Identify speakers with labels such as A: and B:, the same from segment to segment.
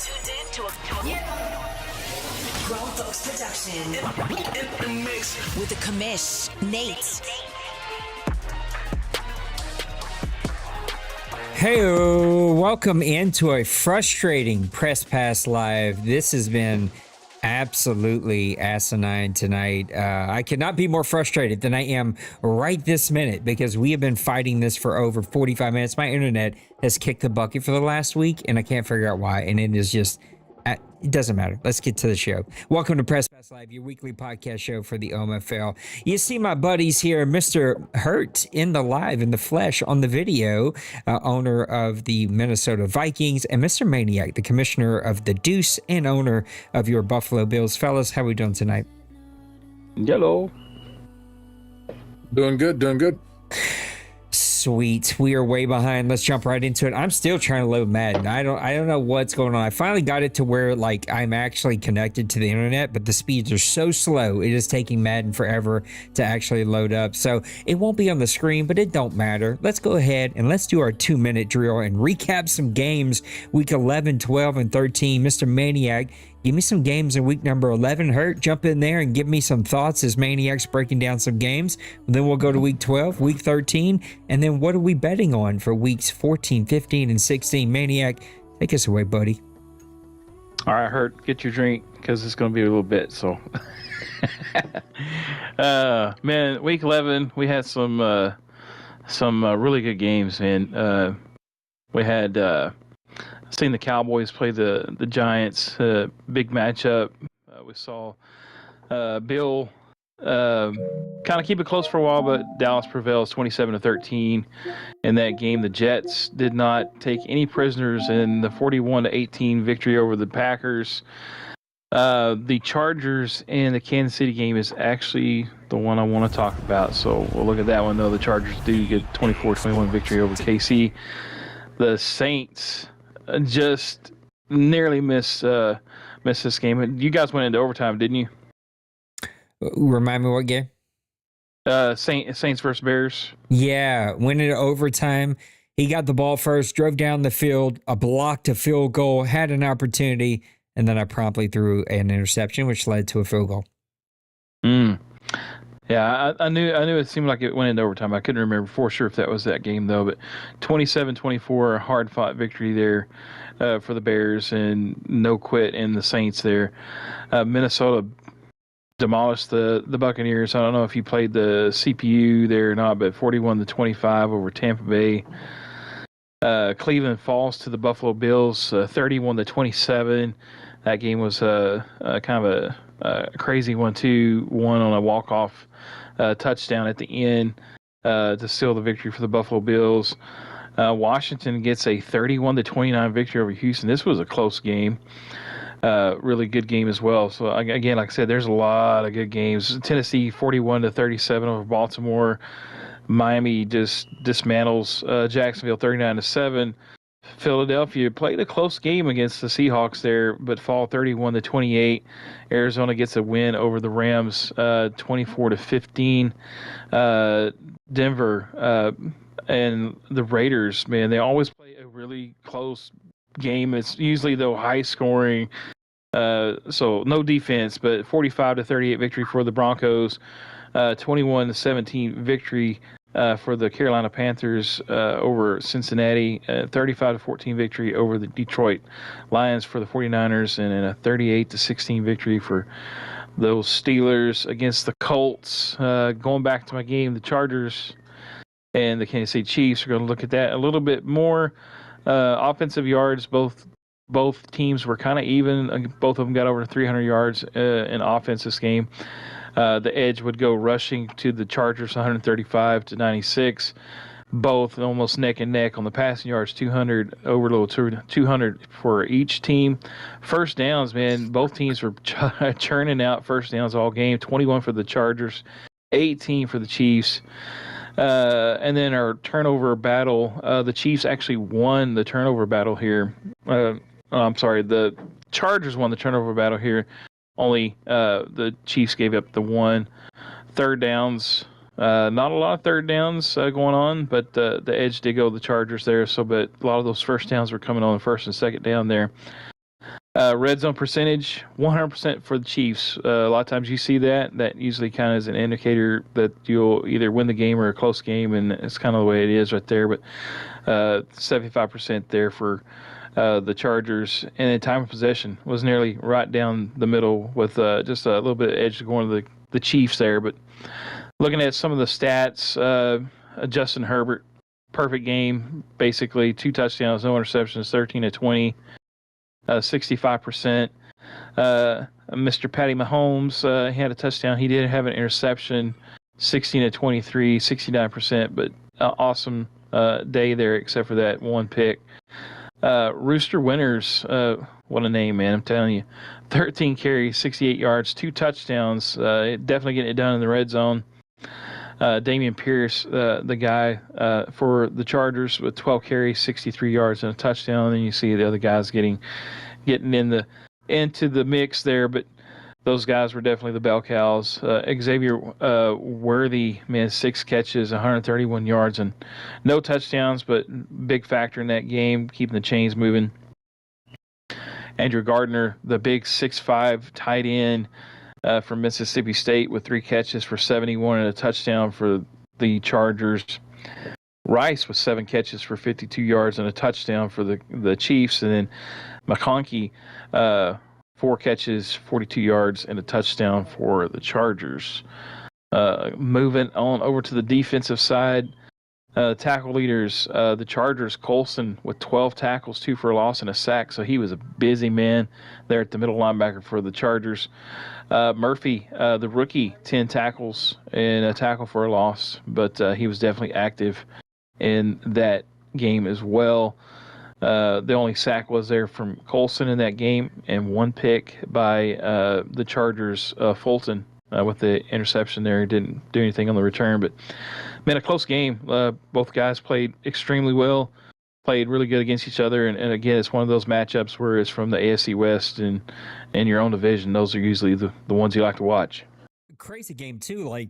A: tuned in to a Grown Folks production. In the mix with the commish, Nate.
B: Hey, welcome into a frustrating Press Pass Live. This has been absolutely asinine tonight. I could not be more frustrated than I am right this minute because we have been fighting this for over 45 minutes. My internet has kicked the bucket for the last week and I can't figure out why. And it is just, it doesn't matter. Let's get to the show. Welcome to Press Pass Live, your weekly podcast show for the OMFL. You see my buddies here, Mr. Hurt in the live, in the flesh, on the video, owner of the Minnesota Vikings, and Mr. Maniac, the commissioner of the Deuce and owner of your Buffalo Bills. Fellas, how are we doing tonight?
C: Hello.
D: Doing good, doing good.
B: Sweet. We are way behind. Let's jump right into it. I'm still trying to load Madden. I don't know what's going on. I finally got it to where like I'm actually connected to the internet, but the speeds are so slow. It is taking Madden forever to actually load up. So it won't be on the screen, but it don't matter. Let's go ahead and let's do our 2-minute drill and recap some games week 11, 12, and 13. Mr. Maniac, give me some games in week number 11. Hurt, jump in there and give me some thoughts as Maniac's breaking down some games. Then we'll go to week 12, week 13, and then what are we betting on for weeks 14, 15, and 16? Maniac, take us away, buddy.
C: All right, Hurt, get your drink because it's going to be a little bit. So, man, week 11, we had some really good games, man. We had seen the Cowboys play the Giants, big matchup. We saw Bill kind of keep it close for a while, but Dallas prevails 27-13 in that game. The Jets did not take any prisoners in the 41-18 victory over the Packers. The Chargers and the Kansas City game is actually the one I want to talk about. So we'll look at that one, though. The Chargers do get 24-21 victory over KC. The Saints just nearly missed this game. You guys went into overtime, didn't you?
B: Remind me what game?
C: Saints versus Bears.
B: Yeah, went into overtime. He got the ball first, drove down the field, blocked a field goal, had an opportunity, and then I promptly threw an interception, which led to a field goal.
C: Yeah, I knew it seemed like it went into overtime. I couldn't remember for sure if that was that game, though. But 27-24, hard-fought victory there for the Bears, and no quit in the Saints there. Minnesota demolished the Buccaneers. I don't know if you played the CPU there or not, but 41-25 over Tampa Bay. Cleveland falls to the Buffalo Bills, 31-27. That game was kind of a crazy one, too. One on a walk-off touchdown at the end to seal the victory for the Buffalo Bills. Washington gets a 31-29 victory over Houston. This was a close game. Really good game as well. So, again, like I said, there's a lot of good games. Tennessee 41-37 over Baltimore. Miami just dismantles Jacksonville 39-7. Philadelphia played a close game against the Seahawks there, but fall 31-28. Arizona gets a win over the Rams 24-15. Denver and the Raiders, man, they always play a really close game. It's usually, though, high scoring. So no defense, but 45-38 victory for the Broncos. 21-17 victory for the Carolina Panthers over Cincinnati. 35-14 victory over the Detroit Lions for the 49ers, and a 38-16 victory for those Steelers against the Colts. Going back to my game, the Chargers and the Kansas City Chiefs, are going to look at that a little bit more. Offensive yards, both teams were kind of even. Both of them got over 300 yards in offense this game. The edge would go rushing to the Chargers, 135-96. Both almost neck and neck on the passing yards, 200 over a little 200 for each team. First downs, man, both teams were churning out first downs all game. 21 for the Chargers, 18 for the Chiefs. And then our turnover battle, the Chiefs actually won the turnover battle here. I'm sorry, the Chargers won the turnover battle here. Only the Chiefs gave up the one. Third downs, not a lot of third downs going on, but the edge did go the Chargers there. So, but a lot of those first downs were coming on the first and second down there. Red zone percentage, 100% for the Chiefs. A lot of times you see that. That usually kind of is an indicator that you'll either win the game or a close game, and it's kind of the way it is right there. But 75% there for the Chargers. And then time of possession was nearly right down the middle with just a little bit of edge going to the Chiefs there. But looking at some of the stats, Justin Herbert, perfect game, basically 2 touchdowns, no interceptions, 13-20. 65%. Mr. Patty Mahomes, he had a touchdown. He did have an interception, 16-23, 69%, but awesome day there, except for that one pick. Rooster Winters, what a name, man. I'm telling you. 13 carries, 68 yards, 2 touchdowns. Definitely getting it done in the red zone. Dameon Pierce, the guy for the Chargers with 12 carries, 63 yards, and a touchdown. And then you see the other guys getting into the mix there, but those guys were definitely the bell cows. Xavier Worthy, man, 6 catches, 131 yards, and no touchdowns, but big factor in that game, keeping the chains moving. Andrew Gardner, the big 6'5" tight end, from Mississippi State with 3 catches for 71 and a touchdown for the Chargers. Rice with 7 catches for 52 yards and a touchdown for the Chiefs. And then McConkey, 4 catches, 42 yards and a touchdown for the Chargers. Moving on over to the defensive side, tackle leaders, the Chargers, Colson with 12 tackles, 2 for a loss and a sack. So he was a busy man there at the middle linebacker for the Chargers. Murphy, the rookie, 10 tackles and a tackle for a loss, but he was definitely active in that game as well. The only sack was there from Colson in that game, and 1 pick by the Chargers, Fulton, with the interception there. He didn't do anything on the return, but man, a close game. Both guys played extremely well, played really good against each other, and again, it's one of those matchups where it's from the AFC West and your own division. Those are usually the ones you like to watch.
B: Crazy game too. Like,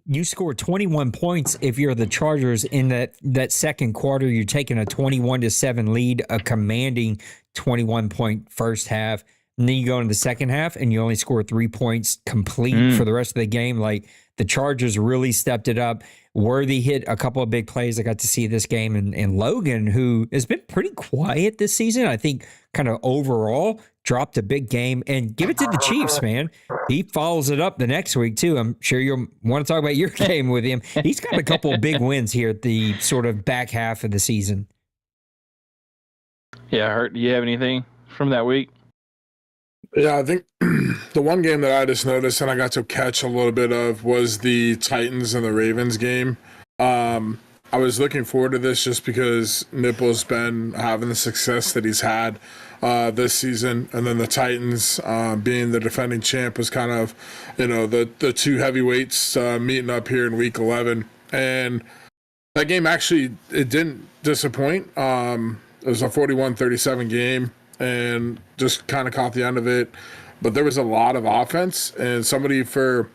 B: you score 21 points if you're the Chargers in that second quarter. You're taking a 21-7 lead, a commanding 21-point first half, and then you go into the second half and you only score 3 points complete for the rest of the game. Like, the Chargers really stepped it up. Worthy hit a couple of big plays I got to see this game, and Logan, who has been pretty quiet this season, I think kind of overall dropped a big game. And give it to the Chiefs, man. He follows it up the next week too. I'm sure you'll want to talk about your game with him. He's got a couple of big wins here at the sort of back half of the season.
C: Yeah, Hurt, do you have anything from that week?
D: Yeah, I think the one game that I just noticed and I got to catch a little bit of was the Titans and the Ravens game. I was looking forward to this just because Nipple's been having the success that he's had this season, and then the Titans, being the defending champ, was kind of, the 2 heavyweights meeting up here in Week 11. And that game actually, it didn't disappoint. It was a 41-37 game, and just kind of caught the end of it. But there was a lot of offense, and somebody for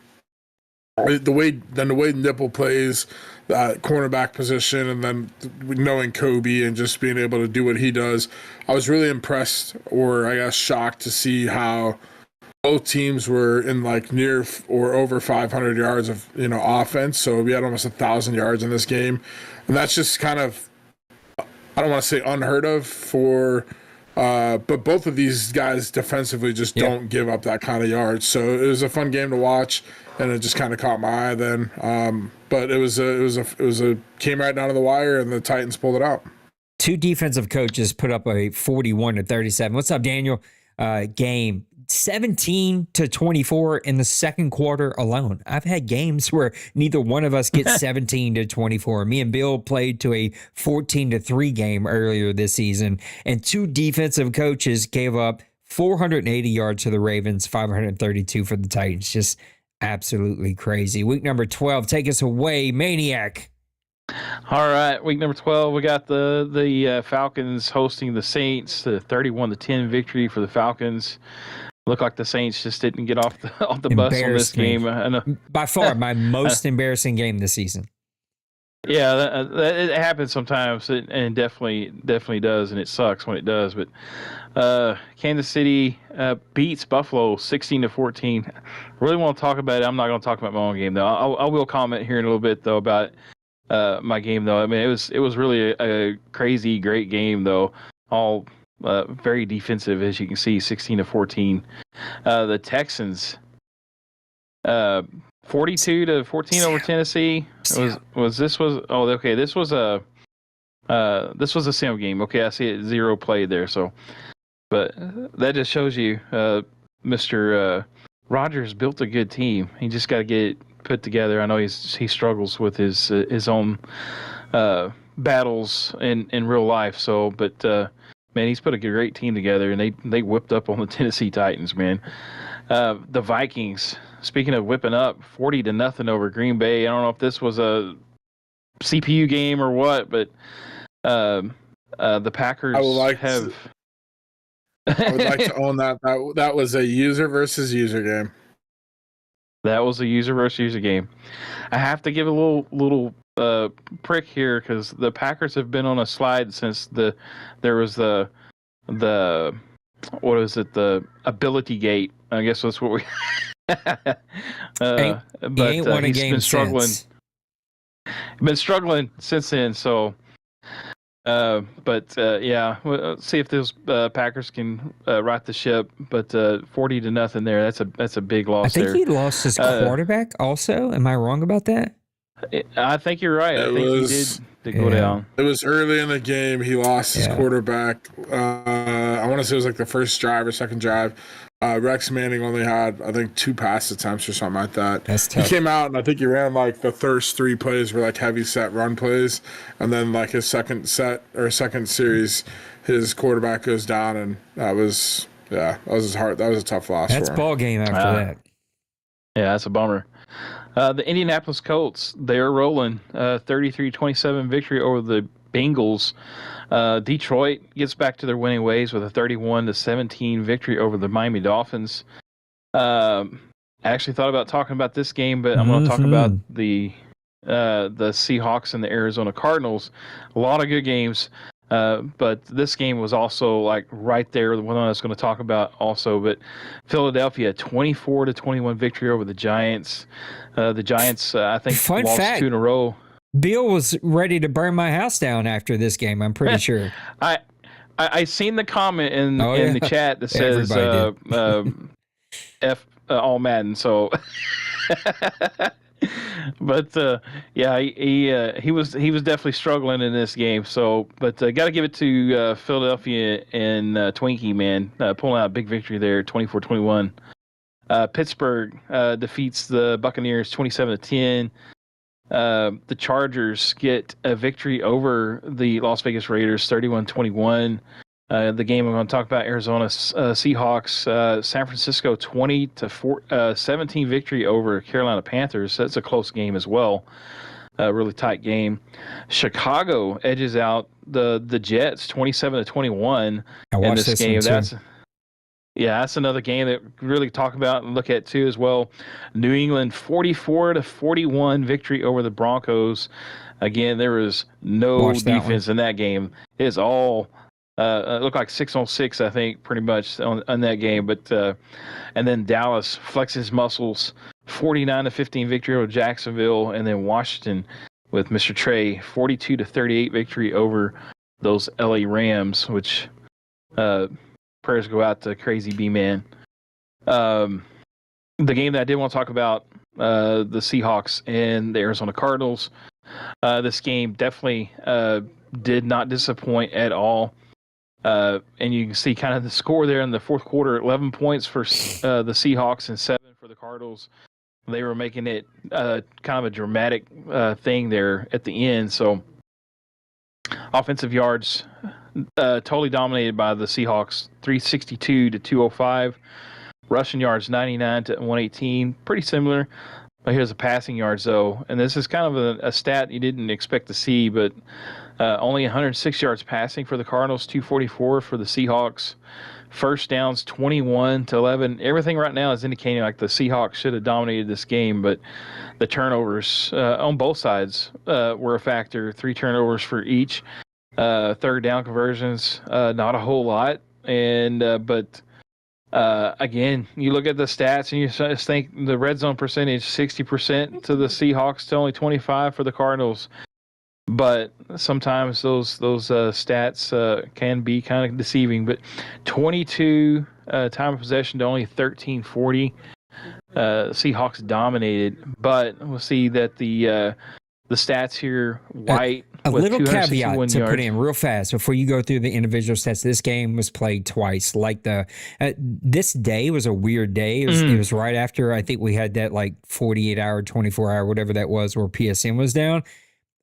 D: the way Nipple plays that cornerback position, and then knowing Kobe and just being able to do what he does, I was really impressed, or I guess shocked, to see how both teams were in like near or over 500 yards of offense. So we had almost 1,000 yards in this game, and that's just kind of, I don't want to say unheard of for. But both of these guys defensively just don't give up that kind of yards. So it was a fun game to watch, and it just kind of caught my eye then. But it was came right down to the wire, and the Titans pulled it out.
B: 2 defensive coaches put up a 41-37. What's up, Daniel? Game 17-24 in the second quarter alone. I've had games where neither one of us gets 17-24. Me and Bill played to a 14-3 game earlier this season, and 2 defensive coaches gave up 480 yards to the Ravens, 532 for the Titans. Just absolutely crazy. Week number 12, take us away, Maniac.
C: All right, week number 12, we got the Falcons hosting the Saints, the 31-10 victory for the Falcons. Looked like the Saints just didn't get off the bus on this game.
B: By far, my most embarrassing game this season.
C: Yeah, it happens sometimes, and definitely does, and it sucks when it does. But Kansas City beats Buffalo 16-14. Really want to talk about it. I'm not going to talk about my own game though. I will comment here in a little bit though about my game though. I mean, it was really a crazy great game though. All very defensive, as you can see, 16-14. The Texans. 42-14 over Tennessee. This was a sim game. Okay, I see it 0 played there. So, but that just shows you, Mr. Rogers built a good team. He just got to get it put together. I know he struggles with his own battles in real life. So, but man, he's put a great team together, and they whipped up on the Tennessee Titans, man. The Vikings. Speaking of whipping up, 40-0 over Green Bay. I don't know if this was a CPU game or what, but the Packers
D: I would like
C: have.
D: I would like to own that. That was a user versus user game.
C: That was a user versus user game. I have to give a little prick here because the Packers have been on a slide since there was the what is it, the ability gate. I guess that's what we.
B: But
C: He's been struggling. Been struggling since then. So, yeah, let's see if those Packers can right the ship. But 40-0 there. That's a big loss.
B: I think he lost his quarterback. Also, am I wrong about that?
C: I think you're right. I think he did go down.
D: It was early in the game. He lost his quarterback. I want to say it was like the first drive or second drive. Rex Manning only had, I think, 2 pass attempts or something like that.
B: That's tough.
D: He came out and I think he ran like the first 3 plays were like heavy set run plays, and then like his second series, his quarterback goes down, and that was his heart. That was a tough loss.
B: That's
D: for him.
B: Ball game after that.
C: Yeah, that's a bummer. The Indianapolis Colts, they're rolling. 33-27 victory over the Bengals. Detroit gets back to their winning ways with a 31-17 victory over the Miami Dolphins. I actually thought about talking about this game, but I'm going to talk about the Seahawks and the Arizona Cardinals. A lot of good games, but this game was also like right there, the one I was going to talk about also. But Philadelphia, 24-21 victory over the Giants. The Giants, I think, lost 2 in a row.
B: Bill was ready to burn my house down after this game. I'm pretty sure.
C: I seen the comment in the chat that says F all Madden. So, but yeah, he was definitely struggling in this game. So, but got to give it to Philadelphia and Twinkie, man, pulling out a big victory there, 24-21. Pittsburgh defeats the Buccaneers 27-10. The Chargers get a victory over the Las Vegas Raiders, 31-21. The game I'm going to talk about, Arizona Seahawks, San Francisco 20-17 victory over Carolina Panthers. That's a close game as well. A really tight game. Chicago edges out the Jets 27-21 in this game. That's another game that really talk about and look at too as well. New England 44-41 victory over the Broncos. Again, there was no defense in that game. It's all it looked like 6-on-6, I think, pretty much on that game. But and then Dallas flexes muscles, 49-15 victory over Jacksonville, and then Washington with Mr. Trey 42-38 victory over those LA Rams, which prayers go out to Crazy B-Man. The game that I did want to talk about, the Seahawks and the Arizona Cardinals. This game definitely did not disappoint at all. And you can see kind of the score there in the fourth quarter, 11 points for the Seahawks and 7 for the Cardinals. They were making it kind of a dramatic thing there at the end. So offensive yards totally dominated by the Seahawks, 362-205. Rushing yards, 99-118. Pretty similar. But here's the passing yards, though. And this is kind of a stat you didn't expect to see, but Only 106 yards passing for the Cardinals, 244 for the Seahawks. First downs 21-11. Everything right now is indicating like the Seahawks should have dominated this game, but the turnovers on both sides were a factor. 3 turnovers for each. Third down conversions, not a whole lot. And but again, you look at the stats and you just think the red zone percentage 60% to the Seahawks to only 25 for the Cardinals. But sometimes those stats can be kind of deceiving. But 22 time of possession to only 13:40. Seahawks dominated, but we'll see that the stats here. White
B: a
C: with
B: little caveat to
C: yards.
B: put in real fast before you go through the individual stats. This game was played twice. Like this day was a weird day. It was right after I think we had that like 48-hour, 24-hour, whatever that was, where PSN was down.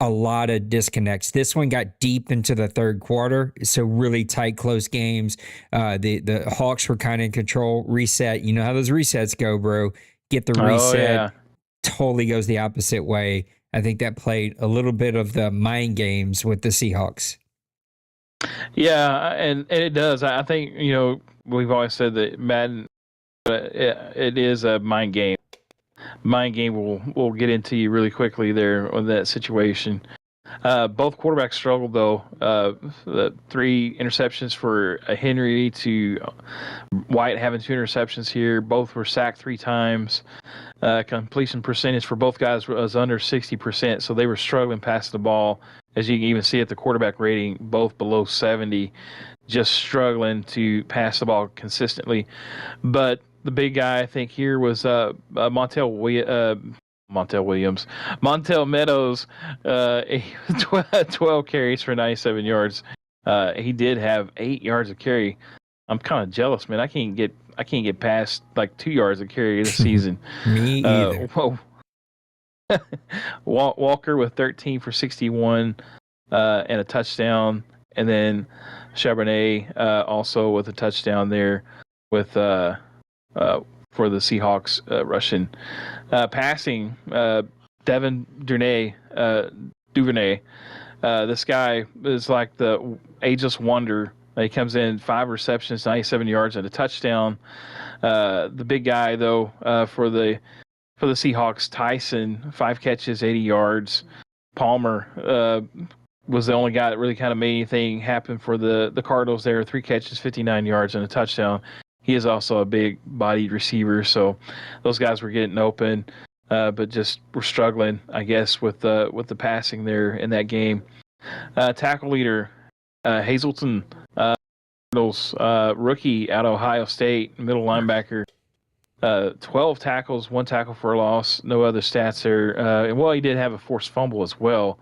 B: A lot of disconnects. This one got deep into the third quarter, so really tight, close games. The Hawks were kind of in control. Reset. You know how those resets go, bro. Get the reset.
C: Yeah.
B: Totally goes the opposite way. I think that played a little bit of the mind games with the Seahawks.
C: Yeah, and it does. I think, we've always said that Madden, it is a mind game. Mind game will get into you really quickly there on that situation. Both quarterbacks struggled, though. The 3 interceptions for Henry to White having 2 interceptions here. Both were sacked 3 times. Completion percentage for both guys was under 60%, so they were struggling passing the ball. As you can even see at the quarterback rating, both below 70, just struggling to pass the ball consistently. But the big guy, I think, here was Montel Meadows, 12 carries for 97 yards. He did have 8 yards of carry. I'm kind of jealous, man. I can't get past like 2 yards of carry this season.
B: Me either.
C: Walker with 13 for 61 and a touchdown, and then Charbonnet also with a touchdown there with for the Seahawks rushing. Passing, Devin Duvernay. This guy is like the ageless wonder. He comes in 5 receptions, 97 yards, and a touchdown. The big guy, though, for the Seahawks, Tyson, 5 catches, 80 yards. Palmer was the only guy that really kind of made anything happen for the Cardinals there. 3 catches, 59 yards, and a touchdown. He is also a big-bodied receiver, so those guys were getting open, but just were struggling, I guess, with the passing there in that game. Tackle leader, Hazelton, rookie out of Ohio State, middle linebacker. 12 tackles, 1 tackle for a loss, no other stats there. Well, he did have a forced fumble as well.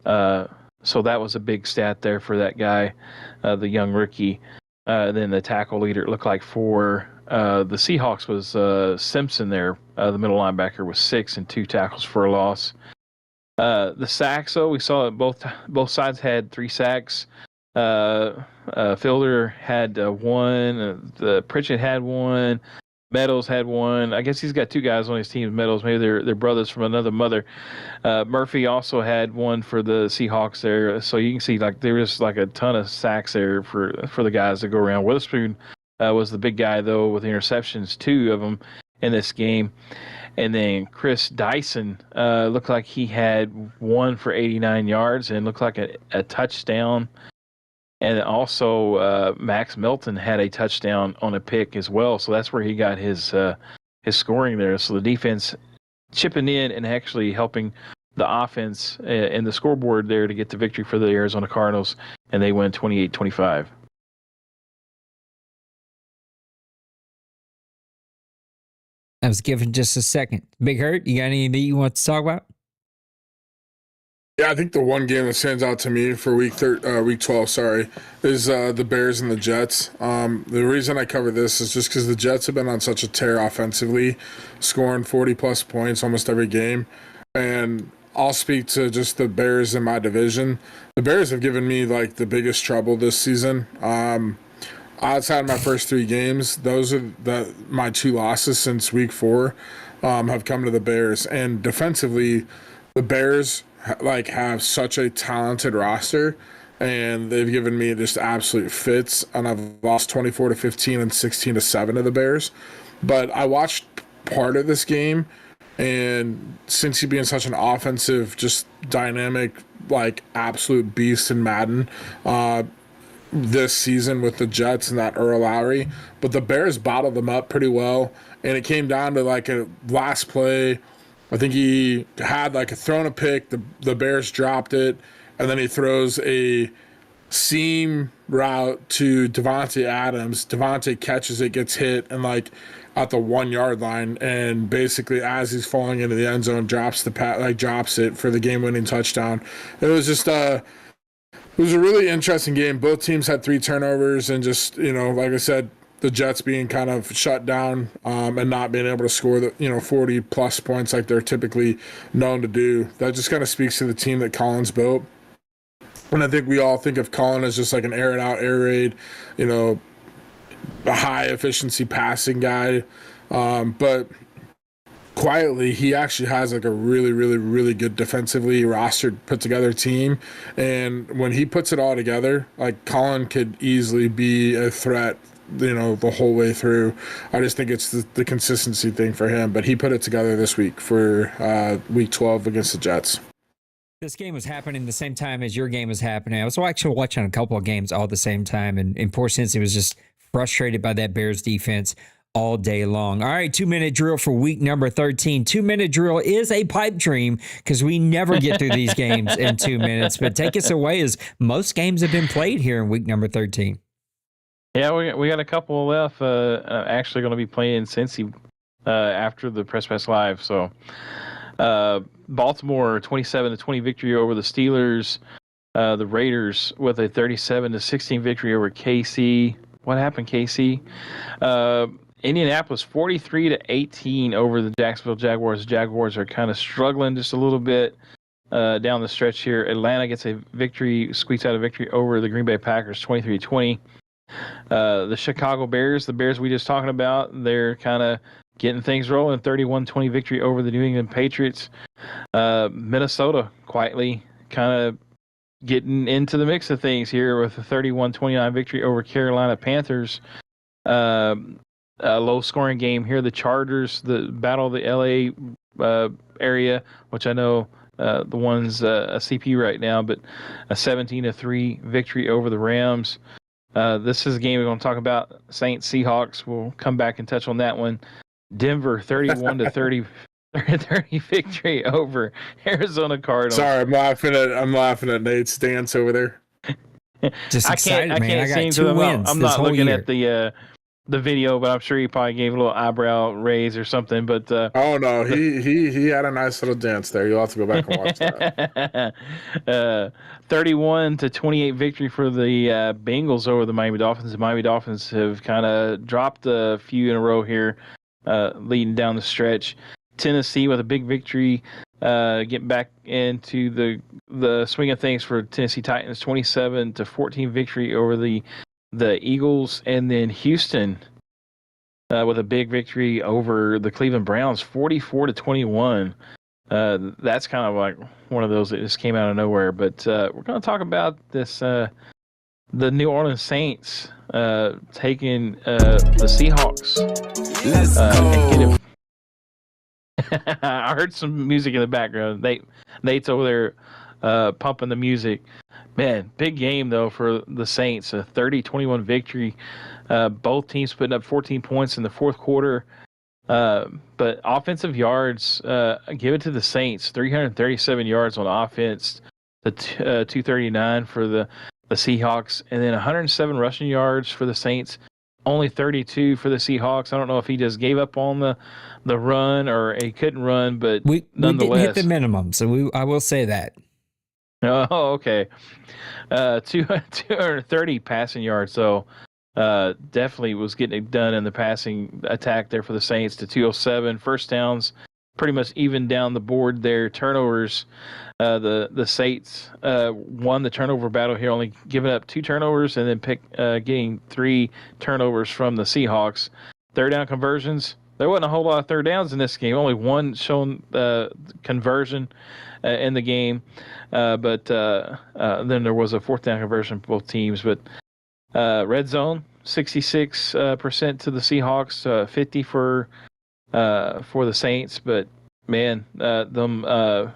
C: So that was a big stat there for that guy, the young rookie. Then the tackle leader, it looked like for the Seahawks was Simpson there. The middle linebacker was 6 and 2 tackles for a loss. The sacks, though, we saw that both sides had 3 sacks. Fielder had 1. Pritchett had 1. Meadows had 1. I guess he's got 2 guys on his team. Meadows, maybe they're brothers from another mother. Murphy also had 1 for the Seahawks there. So you can see like there was like a ton of sacks there for the guys that go around. Witherspoon was the big guy though with interceptions, 2 of them in this game. And then Chris Dyson looked like he had 1 for 89 yards and looked like a touchdown. And also Max Milton had a touchdown on a pick as well. So that's where he got his scoring there. So the defense chipping in and actually helping the offense in the scoreboard there to get the victory for the Arizona Cardinals. And they win 28-25.
B: I was given just a second. Big Hurt, you got anything you want to talk about?
D: Yeah, I think the one game that stands out to me for week 12, is the Bears and the Jets. The reason I cover this is just because the Jets have been on such a tear offensively, scoring 40-plus points almost every game. And I'll speak to just the Bears in my division. The Bears have given me, like, the biggest trouble this season. Outside of my first 3 games, those are my 2 losses since week 4 have come to the Bears. And defensively, the Bears like have such a talented roster, and they've given me just absolute fits. And I've lost 24-15 and 16-7 to the Bears. But I watched part of this game, and since he being such an offensive, just dynamic, like absolute beast in Madden, this season with the Jets and that Earl Lowry, but the Bears bottled them up pretty well, and it came down to like a last play. I think he had like thrown a pick, the Bears dropped it, and then he throws a seam route to Devontae Adams. Devontae catches it, gets hit, and like at the 1 yard line, and basically as he's falling into the end zone, drops it for the game-winning touchdown. It was just it was a really interesting game. Both teams had 3 turnovers, and just, like I said, the Jets being kind of shut down and not being able to score the 40 plus points like they're typically known to do. That just kind of speaks to the team that Colin's built. And I think we all think of Colin as just like an air it out, air raid, a high efficiency passing guy. But quietly, he actually has like a really, really, really good defensively rostered, put together team. And when he puts it all together, like Colin could easily be a threat, the whole way through. I just think it's the consistency thing for him. But he put it together this week for week 12 against the Jets.
B: This game was happening the same time as your game was happening. I was actually watching a couple of games all at the same time, and poor Cincy was just frustrated by that Bears defense all day long. All right, 2-minute drill for week number 13. 2-minute drill is a pipe dream because we never get through these games in 2 minutes. But take us away, as most games have been played here in week number 13.
C: Yeah, we got a couple left. Actually going to be playing Cincy after the Press Pass Live. So Baltimore 27-20 victory over the Steelers. The Raiders with a 37-16 victory over KC. What happened, KC? Indianapolis 43-18 over the Jacksonville Jaguars. Jaguars are kind of struggling just a little bit down the stretch here. Atlanta gets a victory, squeaks out a victory over the Green Bay Packers 23-20. The Chicago Bears, the Bears we just talking about, they're kind of getting things rolling. 31-20 victory over the New England Patriots. Minnesota quietly kind of getting into the mix of things here with a 31-29 victory over Carolina Panthers. A low-scoring game here. The Chargers, the battle of the LA area, which I know the one's a CP right now, but a 17-3 victory over the Rams. This is a game we're going to talk about. Saints Seahawks. We'll come back and touch on that one. Denver 31-30 victory over Arizona Cardinals.
D: Sorry, I'm laughing at Nate's dance over there.
B: Just excited,
C: I can't
B: man. I got
C: seem
B: 2 wins.
C: I'm not looking
B: year.
C: at the video, but I'm sure he probably gave a little eyebrow raise or something. But
D: oh no, he had a nice little dance there. You'll have to go back and watch that. 31-28 victory for the Bengals over the Miami Dolphins. The Miami Dolphins have kind of dropped a few in a row here, leading down the stretch. Tennessee with a big victory, getting back into the swing of things for Tennessee Titans. 27-14 victory over the Eagles, and then Houston with a big victory over the Cleveland Browns, 44-21. That's kind of like one of those that just came out of nowhere. But we're going to talk about this, the New Orleans Saints taking the Seahawks.
A: Let's go.
C: I heard some music in the background. Nate's over there pumping the music. Man, big game, though, for the Saints. A 30-21 victory. Both teams putting up 14 points in the fourth quarter. But offensive yards, give it to the Saints. 337 yards on offense. The 239 for the Seahawks. And then 107 rushing yards for the Saints. Only 32 for the Seahawks. I don't know if he just gave up on the run or he couldn't run, but nonetheless.
B: We didn't hit the minimum, so I will say that.
C: Oh, okay. 230 passing yards, so definitely was getting it done in the passing attack there for the Saints to 207. First downs, pretty much even down the board there. Turnovers, the Saints won the turnover battle here, only giving up 2 turnovers and then getting 3 turnovers from the Seahawks. Third down conversions, there wasn't a whole lot of third downs in this game. Only one shown conversion in the game, but then there was a fourth down conversion for both teams. But red zone, 66% to the Seahawks, 50 for the Saints. But man, the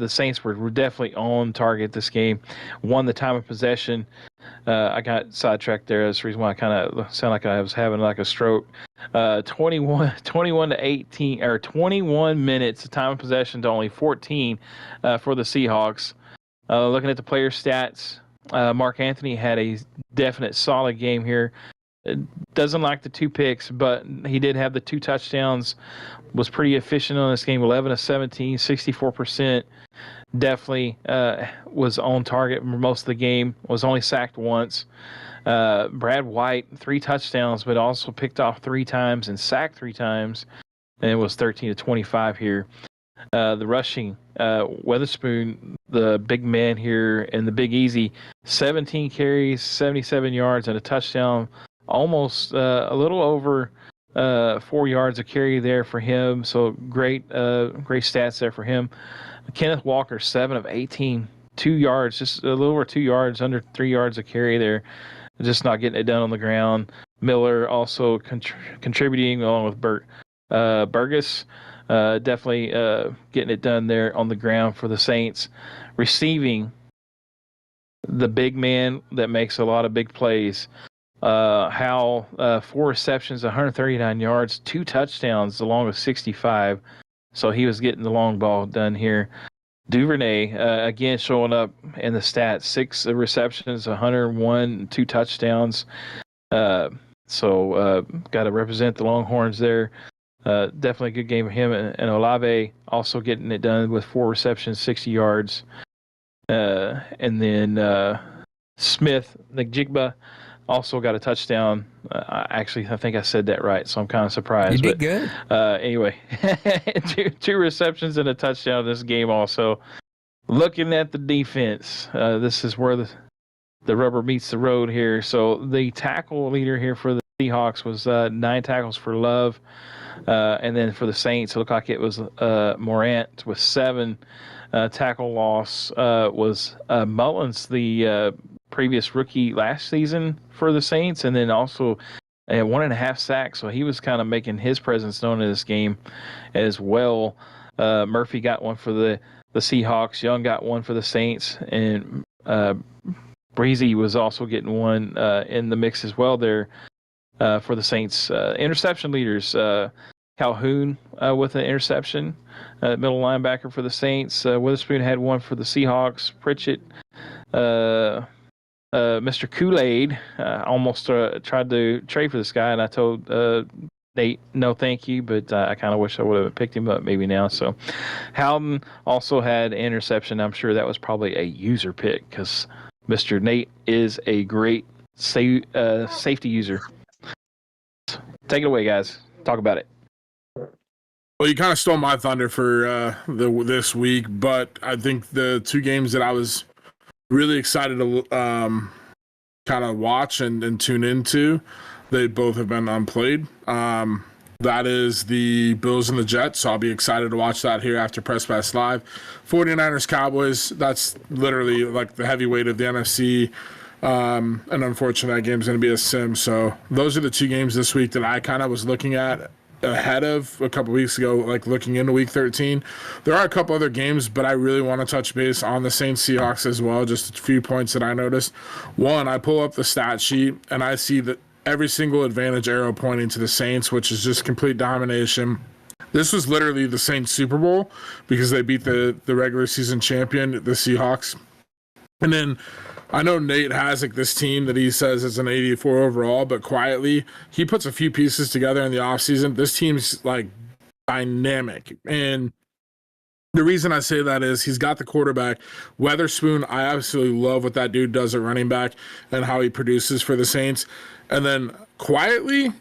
C: Saints were definitely on target this game. Won the time of possession. I got sidetracked there. That's the reason why I kind of sound like I was having like a stroke. 21 to 18, or 21 minutes of time of possession to only 14 for the Seahawks. Looking at the player stats, Mark Anthony had a definite solid game here. Doesn't like the 2 picks, but he did have the 2 touchdowns. Was pretty efficient on this game, 11 of 17, 64%. Definitely was on target for most of the game. Was only sacked once. Brad White, 3 touchdowns, but also picked off 3 times and sacked 3 times. And it was 13 to 25 here. The rushing, Weatherspoon, the big man here, and the Big Easy, 17 carries, 77 yards, and a touchdown. Almost a little over 4 yards a carry there for him. So great stats there for him. Kenneth Walker, 7 of 18, 2 yards, just a little over 2 yards, under 3 yards a carry there. Just not getting it done on the ground. Miller also contributing along with Burgess. Definitely getting it done there on the ground for the Saints. Receiving, the big man that makes a lot of big plays. Howell, 4 receptions, 139 yards, 2 touchdowns, along with 65. So he was getting the long ball done here. Duvernay, again, showing up in the stats, 6 receptions, 101, 2 touchdowns. So got to represent the Longhorns there. Definitely a good game for him. And Olave also getting it done with 4 receptions, 60 yards. And then Smith, Njigba, also got a touchdown. Actually, I think I said that right, so I'm kind of surprised.
B: You did good.
C: Anyway, two receptions and a touchdown in this game also. Looking at the defense, this is where the rubber meets the road here. So the tackle leader here for the Seahawks was 9 tackles for Love. And then for the Saints, it looked like it was Morant with 7 tackle loss. Was Mullins, the previous rookie last season for the Saints, and then also 1.5 sacks. So he was kind of making his presence known in this game as well. Murphy got one for the Seahawks. Young got one for the Saints, and Breezy was also getting one in the mix as well there for the Saints. Interception leaders, Calhoun with an interception, middle linebacker for the Saints. Witherspoon had one for the Seahawks. Pritchett, Mr. Kool-Aid, almost tried to trade for this guy, and I told Nate, no thank you, but I kind of wish I would have picked him up maybe now. So Howden also had an interception. I'm sure that was probably a user pick because Mr. Nate is a great safety user. Take it away, guys. Talk about it.
D: Well, you kind of stole my thunder for this week, but I think the 2 games that I was really excited to kind of watch and tune into, they both have been unplayed. That is the Bills and the Jets, so I'll be excited to watch that here after Press Pass Live. 49ers Cowboys, that's literally like the heavyweight of the NFC. And unfortunately, that game's going to be a sim. So those are the 2 games this week that I kind of was looking at ahead of a couple weeks ago, like looking into week 13. There are a couple other games, but I really want to touch base on the Saints Seahawks as well. Just a few points that I noticed. One, I pull up the stat sheet and I see that every single advantage arrow pointing to the Saints, which is just complete domination. This was literally the Saints Super Bowl because they beat the regular season champion, the Seahawks. And then I know Nate has like this team that he says is an 84 overall, but quietly he puts a few pieces together in the offseason. This team's like dynamic. And the reason I say that is he's got the quarterback. Weatherspoon, I absolutely love what that dude does at running back and how he produces for the Saints. And then quietly,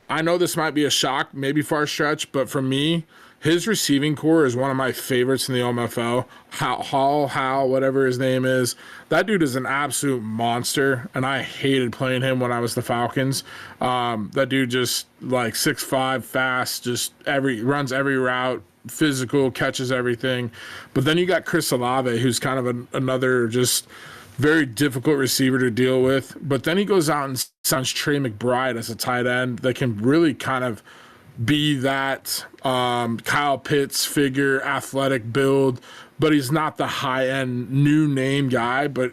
D: I know this might be a shock, maybe far stretch, but for me, his receiving core is one of my favorites in the OMFL. Hal, whatever his name is. That dude is an absolute monster, and I hated playing him when I was the Falcons. That dude just like 6'5", fast, just runs every route, physical, catches everything. But then you got Chris Olave, who's kind of another just very difficult receiver to deal with. But then he goes out and signs Trey McBride as a tight end that can really kind of be that Kyle Pitts figure, athletic build, but he's not the high-end new name guy. But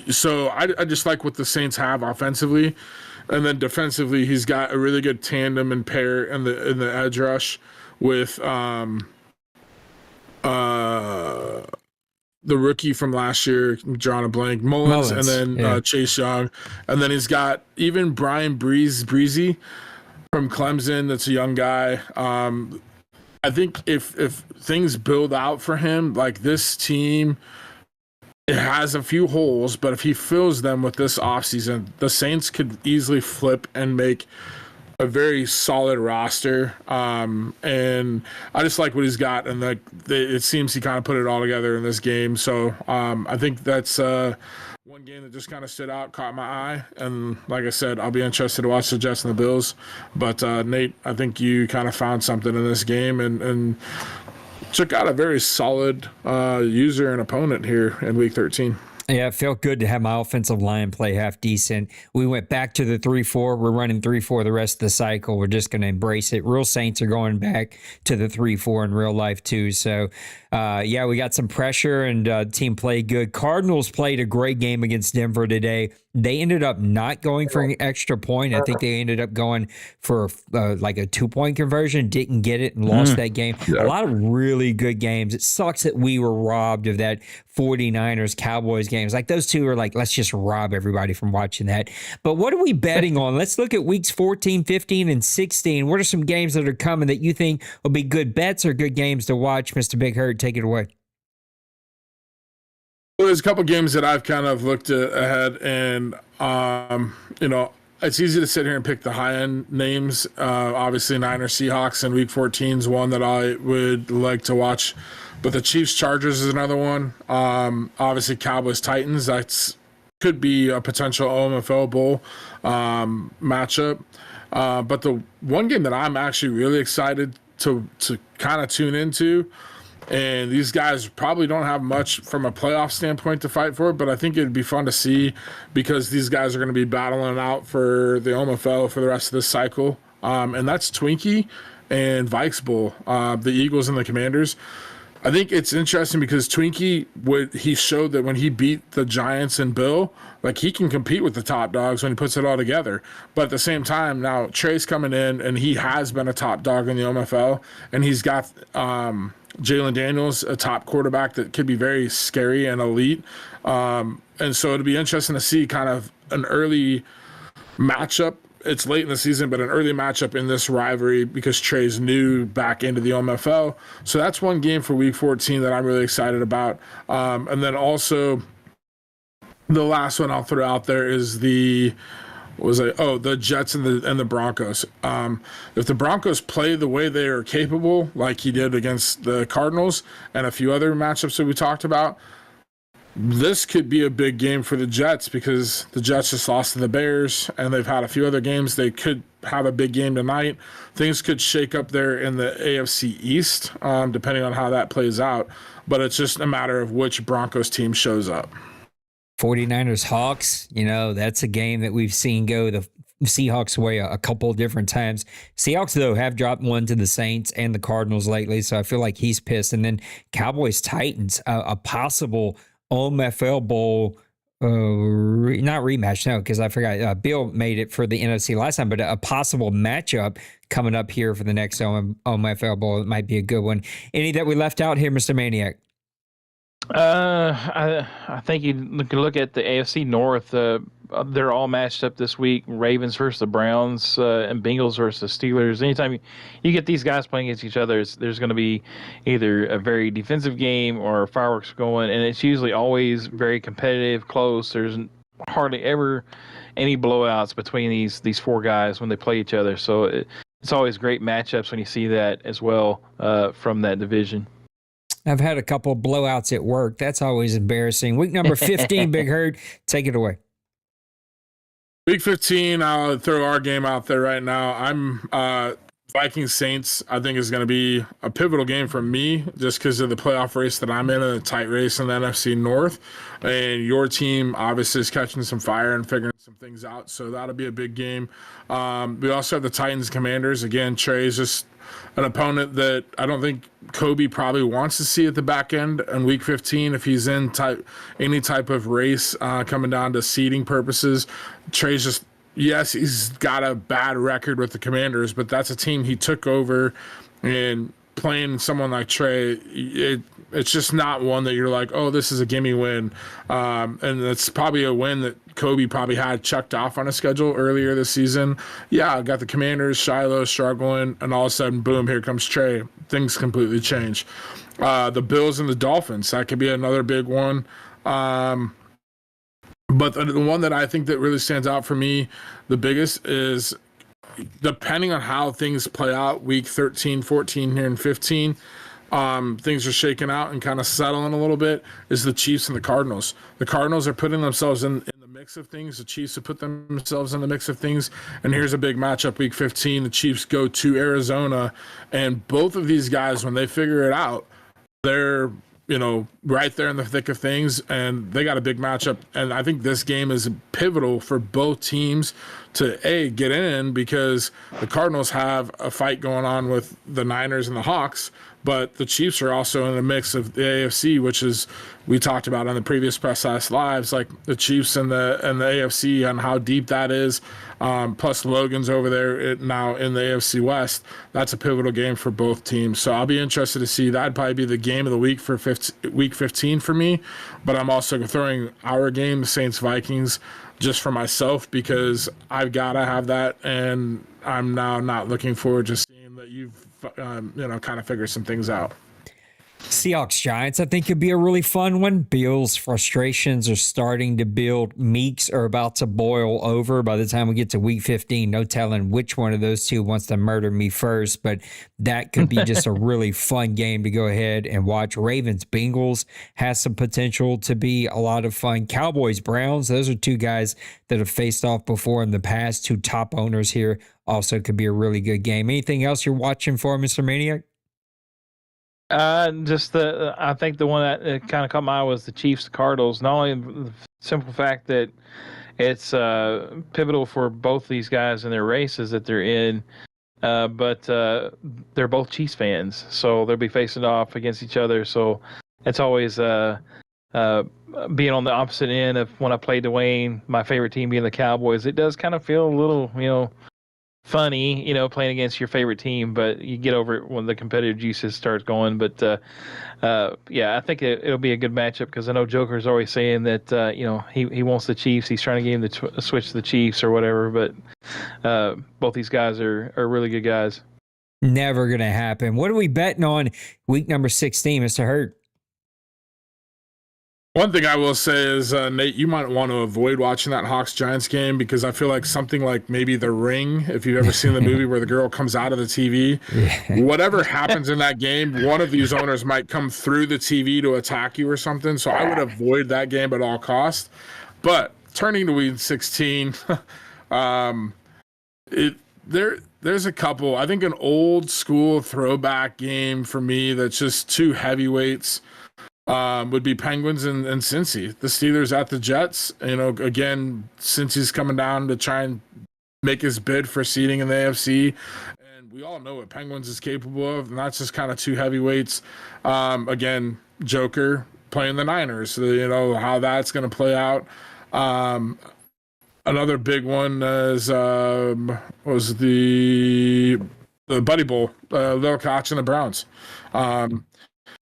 D: so I just like what the Saints have offensively. And then defensively, he's got a really good tandem and pair in the edge rush with the rookie from last year, drawing a blank, Mullins. And then Chase Young. And then he's got even Brian Breezy from Clemson. That's a young guy. I think if things build out for him, like this team, it has a few holes, but if he fills them with this offseason, the Saints could easily flip and make a very solid roster. And I just like what he's got, and it seems he kind of put it all together in this game. So I think that's one game that just kind of stood out, caught my eye. And like I said, I'll be interested to watch the Jets and the Bills. But Nate, I think you kind of found something in this game and took out a very solid user and opponent here in Week 13.
B: Yeah, it felt good to have my offensive line play half decent. We went back to the 3-4. We're running 3-4 the rest of the cycle. We're just going to embrace it. Real Saints are going back to the 3-4 in real life too. So, yeah, we got some pressure and team played good. Cardinals played a great game against Denver today. They ended up not going for an extra point. I think they ended up going for like a 2-point conversion, didn't get it, and lost that game. Yeah. A lot of really good games. It sucks that we were robbed of that 49ers Cowboys games. Like those two are like, let's just rob everybody from watching that. But what are we betting on? Let's look at weeks 14, 15, and 16. What are some games that are coming that you think will be good bets or good games to watch? Mr. Big Herd, take it away.
D: Well, there's a couple games that I've kind of looked ahead, and it's easy to sit here and pick the high-end names. Obviously, Niners Seahawks and Week 14 is one that I would like to watch, but the Chiefs Chargers is another one. Obviously, Cowboys Titans, that's could be a potential OMFL Bowl matchup. But the one game that I'm actually really excited to kind of tune into. And these guys probably don't have much from a playoff standpoint to fight for, but I think it'd be fun to see because these guys are going to be battling out for the OMFL for the rest of this cycle. And that's Twinkie and Vikes Bowl, the Eagles and the Commanders. I think it's interesting because Twinkie, he showed that when he beat the Giants and Bill, like he can compete with the top dogs when he puts it all together. But at the same time, now Trey's coming in and he has been a top dog in the OMFL, and he's got Jalen Daniels, a top quarterback that could be very scary and elite. And so it'll be interesting to see kind of an early matchup. It's late in the season, but an early matchup in this rivalry because Trey's new back into the OMFL. So that's one game for Week 14 that I'm really excited about. And then also the last one I'll throw out there is the Jets and the Broncos. If the Broncos play the way they are capable, like he did against the Cardinals and a few other matchups that we talked about, this could be a big game for the Jets because the Jets just lost to the Bears and they've had a few other games. They could have a big game tonight. Things could shake up there in the AFC East, depending on how that plays out. But it's just a matter of which Broncos team shows up.
B: 49ers Hawks, that's a game that we've seen go the Seahawks way a couple of different times. Seahawks, though, have dropped one to the Saints and the Cardinals lately, so I feel like he's pissed. And then Cowboys Titans, a possible OMFL Bowl, not rematch, no, because I forgot. Bill made it for the NFC last time, but a possible matchup coming up here for the next OMFL Bowl. It might be a good one. Any that we left out here, Mr. Maniac?
C: I think you can look at the AFC North. They're all matched up this week. Ravens versus the Browns and Bengals versus the Steelers. Anytime you get these guys playing against each other, there's going to be either a very defensive game or fireworks going, and it's usually always very competitive, close. There's hardly ever any blowouts between these four guys when they play each other. So it's always great matchups when you see that as well from that division.
B: I've had a couple blowouts at work. That's always embarrassing. Week number 15, Big Herd, take it away.
D: Week 15, I'll throw our game out there right now. I'm Vikings Saints, I think, is going to be a pivotal game for me just because of the playoff race that I'm in and a tight race in the NFC North. And your team obviously is catching some fire and figuring some things out. So that'll be a big game. We also have the Titans Commanders. Again, Trey is just an opponent that I don't think Kobe probably wants to see at the back end in Week 15 if he's in any type of race coming down to seeding purposes. Trey's just, yes, he's got a bad record with the Commanders, but that's a team he took over, and playing someone like Trey, it's just not one that you're like, oh, this is a gimme win. And it's probably a win that Kobe probably had checked off on a schedule earlier this season. Yeah, I got the Commanders, Shiloh struggling, and all of a sudden, boom, here comes Trey. Things completely change. The Bills and the Dolphins, that could be another big one. But the one that I think that really stands out for me, the biggest, is depending on how things play out, week 13, 14 here and 15, things are shaking out and kind of settling a little bit, is the Chiefs and the Cardinals. The Cardinals are putting themselves in the mix of things. The Chiefs have put themselves in the mix of things. And here's a big matchup, week 15. The Chiefs go to Arizona, and both of these guys, when they figure it out, they're right there in the thick of things, and they got a big matchup. And I think this game is pivotal for both teams to get in, because the Cardinals have a fight going on with the Niners and the Hawks, but the Chiefs are also in the mix of the AFC, which is, we talked about on the previous Press Pass Lives, like the Chiefs and the AFC and how deep that is. Plus Logan's over there now in the AFC West. That's a pivotal game for both teams. So I'll be interested to see. That'd probably be the game of the week for week 15 for me. But I'm also throwing our game, Saints-Vikings, just for myself, because I've got to have that. And I'm now not looking forward to seeing that you've kind of figured some things out.
B: Seahawks Giants, I think, could be a really fun one. Bills' frustrations are starting to build. Meeks are about to boil over. By the time we get to week 15, no telling which one of those two wants to murder me first, but that could be just a really fun game to go ahead and watch. Ravens-Bengals has some potential to be a lot of fun. Cowboys-Browns, those are two guys that have faced off before in the past. Two top owners here. Also could be a really good game. Anything else you're watching for, Mr. Maniac?
C: I think the one that kind of caught my eye was the Chiefs, Cardinals. Not only the simple fact that it's pivotal for both these guys in their races that they're in, but they're both Chiefs fans, so they'll be facing off against each other. So it's always being on the opposite end of when I played Dwayne, my favorite team being the Cowboys. It does kind of feel a little, funny, playing against your favorite team, but you get over it when the competitive juices starts going. But I think it'll be a good matchup, because I know Joker's always saying that he wants the Chiefs. He's trying to get him to switch to the Chiefs or whatever. But both these guys are really good guys.
B: Never gonna happen. What are we betting on week number 16, Mr. Hurt?
D: One thing I will say is, Nate, you might want to avoid watching that Hawks-Giants game, because I feel like something like maybe The Ring, if you've ever seen the movie where the girl comes out of the TV, whatever happens in that game, one of these owners might come through the TV to attack you or something. So I would avoid that game at all costs. But turning to week 16, there's a couple. I think an old school throwback game for me that's just two heavyweights would be Penguins and Cincy. The Steelers at the Jets. Again, Cincy's coming down to try and make his bid for seeding in the AFC. And we all know what Penguins is capable of, and that's just kind of two heavyweights. Again, Joker playing the Niners. So, how that's going to play out. Another big one is was the Buddy Bowl, Lil Koch and the Browns.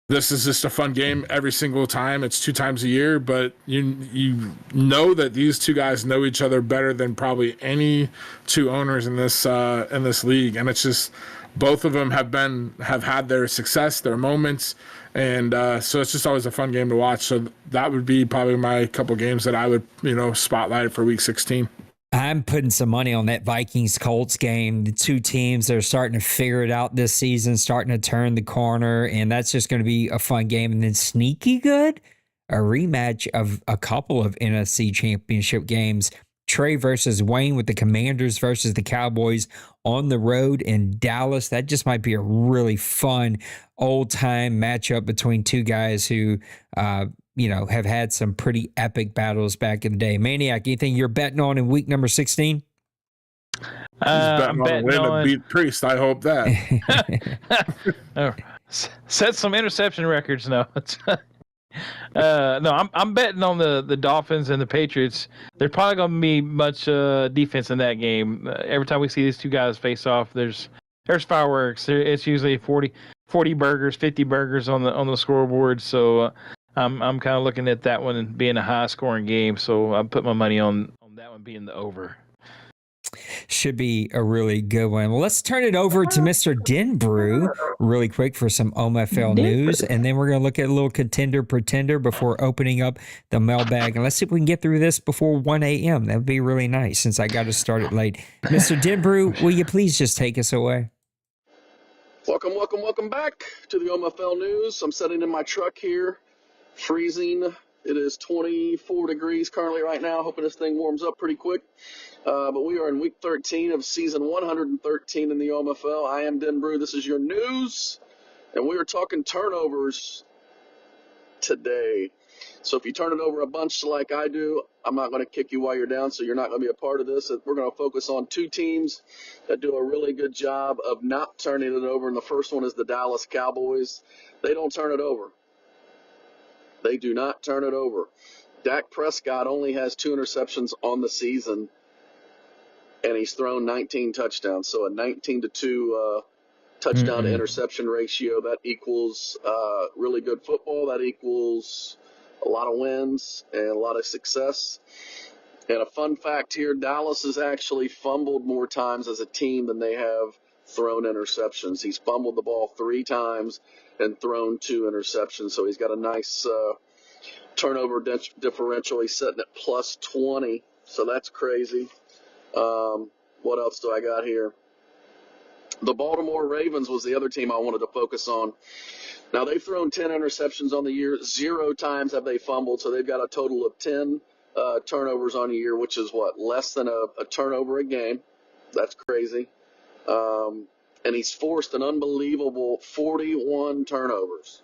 D: This is just a fun game every single time. It's 2 times a year, but you know that these two guys know each other better than probably any two owners in this league, and it's just both of them have had their success, their moments, And so it's just always a fun game to watch. So that would be probably my couple games that I would, spotlight for Week 16.
B: I'm putting some money on that Vikings-Colts game. The two teams that are starting to figure it out this season, starting to turn the corner, and that's just going to be a fun game. And then sneaky good, a rematch of a couple of NFC Championship games. Trey versus Wayne with the Commanders versus the Cowboys on the road in Dallas. That just might be a really fun old-time matchup between two guys who have had some pretty epic battles back in the day. Maniac, anything you're betting on in week number 16?
C: I'm betting on
D: beat Priest. I hope that.
C: Set some interception records. No, I'm betting on the Dolphins and the Patriots. There's probably going to be much defense in that game. Every time we see these two guys face off, there's fireworks. It's usually 40 burgers, 50 burgers on the scoreboard. So I'm kind of looking at that one and being a high scoring game. So I put my money on that one being the over.
B: Should be a really good one. Well, let's turn it over to Mr. Denbrew really quick for some OMFL news, and then we're going to look at a little contender pretender before opening up the mailbag. And let's see if we can get through this before 1 a.m. That would be really nice since I got to start it late. Mr. Denbrew, will you please just take us away?
E: Welcome back to the OMFL news. I'm sitting in my truck here, freezing. It is 24 degrees currently right now. Hoping this thing warms up pretty quick. But we are in week 13 of season 113 in the OMFL. I am Denbrew. This is your news. And we are talking turnovers today. So if you turn it over a bunch like I do, I'm not going to kick you while you're down, so you're not going to be a part of this. We're going to focus on two teams that do a really good job of not turning it over. And the first one is the Dallas Cowboys. They don't turn it over. They do not turn it over. Dak Prescott only has 2 interceptions on the season, and he's thrown 19 touchdowns. So a 19-2 touchdown to interception ratio, that equals really good football. That equals a lot of wins and a lot of success. And a fun fact here, Dallas has actually fumbled more times as a team than they have thrown interceptions. He's fumbled the ball 3 times and thrown 2 interceptions. So he's got a nice turnover differential. He's sitting at plus 20. So that's crazy. What else do I got here? The Baltimore Ravens was the other team I wanted to focus on. Now, they've thrown 10 interceptions on the year. 0 times have they fumbled. So they've got a total of 10 turnovers on a year, which is less than a turnover a game. That's crazy. And he's forced an unbelievable 41 turnovers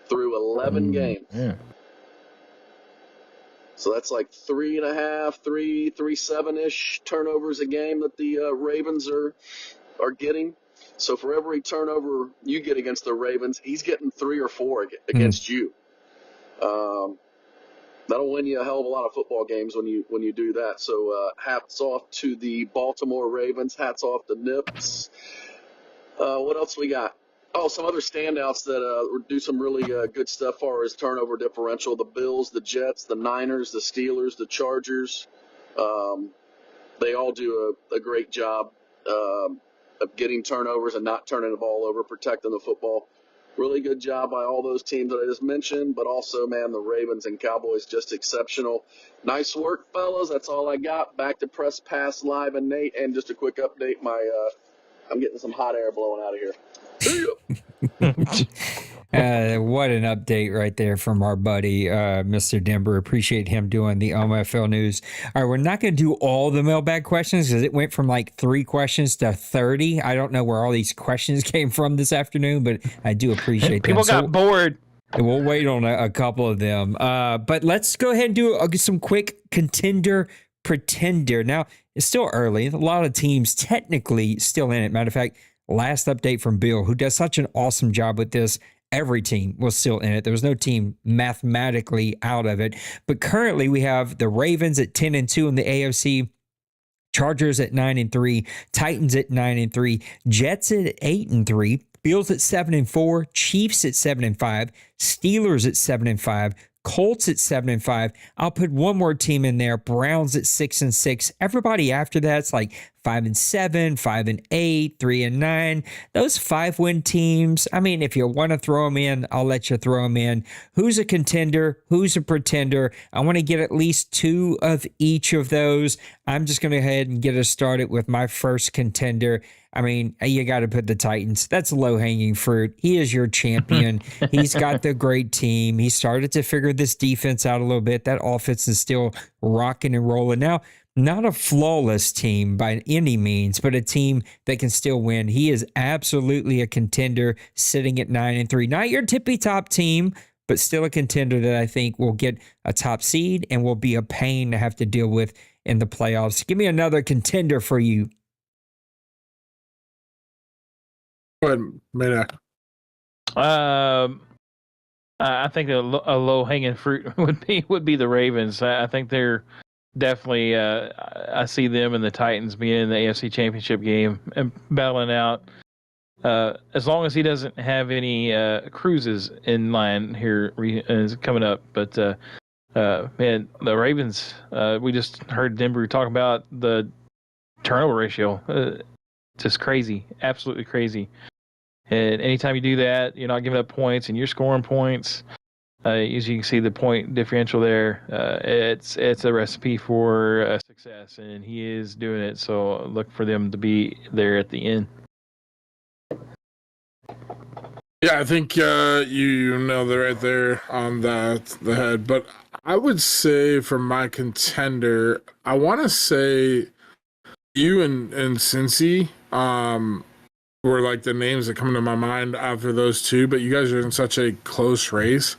E: through 11 games.
C: Yeah.
E: So that's like 3.5, 3.7-ish turnovers a game that the Ravens are getting. So for every turnover you get against the Ravens, he's getting 3 or 4 against you. That'll win you a hell of a lot of football games when you do that. So hats off to the Baltimore Ravens. Hats off to Nips. What else we got? Oh, some other standouts that do some really good stuff as far as turnover differential. The Bills, the Jets, the Niners, the Steelers, the Chargers. They all do a great job of getting turnovers and not turning the ball over, protecting the football. Really good job by all those teams that I just mentioned, but also, man, the Ravens and Cowboys, just exceptional. Nice work, fellas. That's all I got. Back to Press Pass Live and Nate, and just a quick update. I'm getting some hot air blowing out of here. See ya.
B: What an update right there from our buddy, Mr. Denver. Appreciate him doing the OMFL news. All right, we're not going to do all the mailbag questions because it went from like 3 questions to 30. I don't know where all these questions came from this afternoon, but I do appreciate them.
C: People got bored.
B: We'll wait on a couple of them. But let's go ahead and do some quick contender pretender. Now, it's still early. A lot of teams technically still in it. Matter of fact, last update from Bill, who does such an awesome job with this. Every team was still in it. There was no team mathematically out of it. But currently we have the Ravens at 10-2 in the AFC, Chargers at 9-3, Titans at 9-3, Jets at 8-3, Bills at 7-4, Chiefs at 7-5, Steelers at 7-5, Colts at 7-5. I'll put one more team in there. Browns at 6-6. Everybody after that's like 5-7, 5-8, 3-9. Those 5-win teams, I mean, if you want to throw them in, I'll let you throw them in. Who's a contender? Who's a pretender? I want to get at least 2 of each of those. I'm just going to go ahead and get us started with my first contender. I mean, you got to put the Titans. That's low-hanging fruit. He is your champion. He's got the great team. He started to figure this defense out a little bit. That offense is still rocking and rolling. Now, not a flawless team by any means, but a team that can still win. He is absolutely a contender sitting at 9-3. Not your tippy-top team, but still a contender that I think will get a top seed and will be a pain to have to deal with in the playoffs. Give me another contender for you.
D: Go ahead, Maniac.
C: I think a low hanging fruit would be the Ravens. I think they're definitely. I see them and the Titans being in the AFC Championship game and battling out. As long as he doesn't have any cruises in line here coming up, but man, the Ravens. We just heard Denver talk about the turnover ratio. Just crazy, absolutely crazy. And anytime you do that, you're not giving up points and you're scoring points. As you can see, the point differential there, it's a recipe for success, and he is doing it. So look for them to be there at the end.
D: Yeah, I think you nailed it right there on the head. But I would say for my contender, I want to say you and Cincy were like the names that come to my mind after those two. But you guys are in such a close race.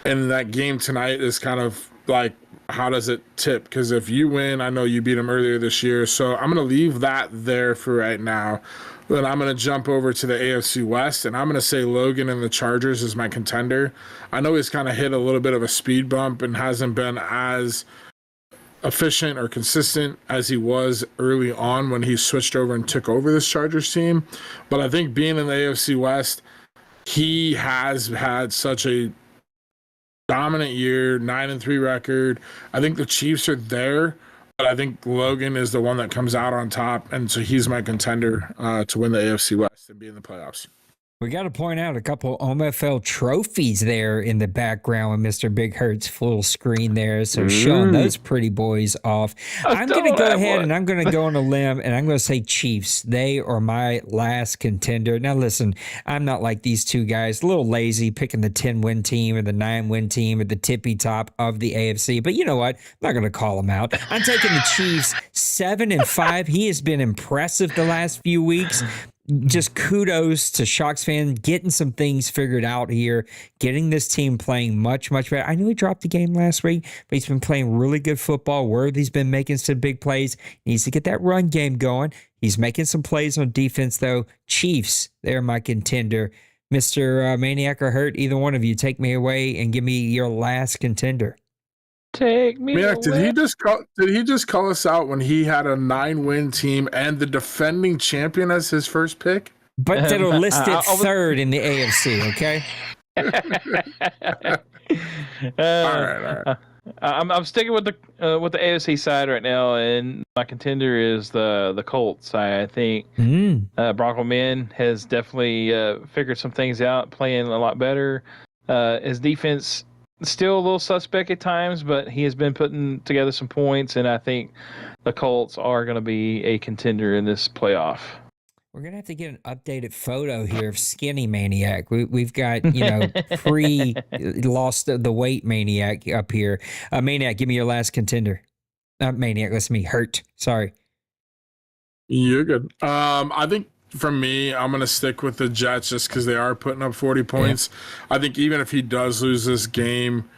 D: And that game tonight is kind of like, how does it tip? Because if you win, I know you beat them earlier this year. So I'm going to leave that there for right now. Then I'm going to jump over to the AFC West, and I'm going to say Logan and the Chargers is my contender. I know he's kind of hit a little bit of a speed bump and hasn't been as efficient or consistent as he was early on when he switched over and took over this Chargers team. But I think being in the AFC West, he has had such a dominant year, 9-3 record. I think the Chiefs are there, but I think Logan is the one that comes out on top, and so he's my contender to win the AFC West and be in the playoffs.
B: We got to point out a couple OMFL trophies there in the background with Mr. Big Hurt's full screen there. So showing those pretty boys off. I'm going to go ahead and I'm going to go on a limb and I'm going to say Chiefs. They are my last contender. Now, listen, I'm not like these two guys, a little lazy picking the 10-win team or the 9-win team at the tippy top of the AFC. But you know what? I'm not going to call them out. I'm taking the Chiefs 7-5. He has been impressive the last few weeks. Just kudos to Sharks fan getting some things figured out here, getting this team playing much, much better. I knew he dropped the game last week, but he's been playing really good football. Worthy's been making some big plays. He needs to get that run game going. He's making some plays on defense, though. Chiefs, they're my contender. Mr. Maniac or Hurt, either one of you, take me away and give me your last contender.
C: Take me away.
D: Did he just call us out when he had a 9-win team and the defending champion as his first pick?
B: But that'll list it third in the AFC, okay?
D: All right.
C: I'm sticking with the AFC side right now, and my contender is the Colts. I think Bronco Man has definitely figured some things out, playing a lot better. His defense still a little suspect at times, but he has been putting together some points, and I think the Colts are going to be a contender in this playoff.
B: We're going to have to get an updated photo here of Skinny Maniac. We've got, lost the weight Maniac up here. Maniac, give me your last contender. Not Maniac, listen to me. Hurt. Sorry.
D: You're good. I think for me, I'm going to stick with the Jets just because they are putting up 40 points. Yeah. I think even if he does lose this game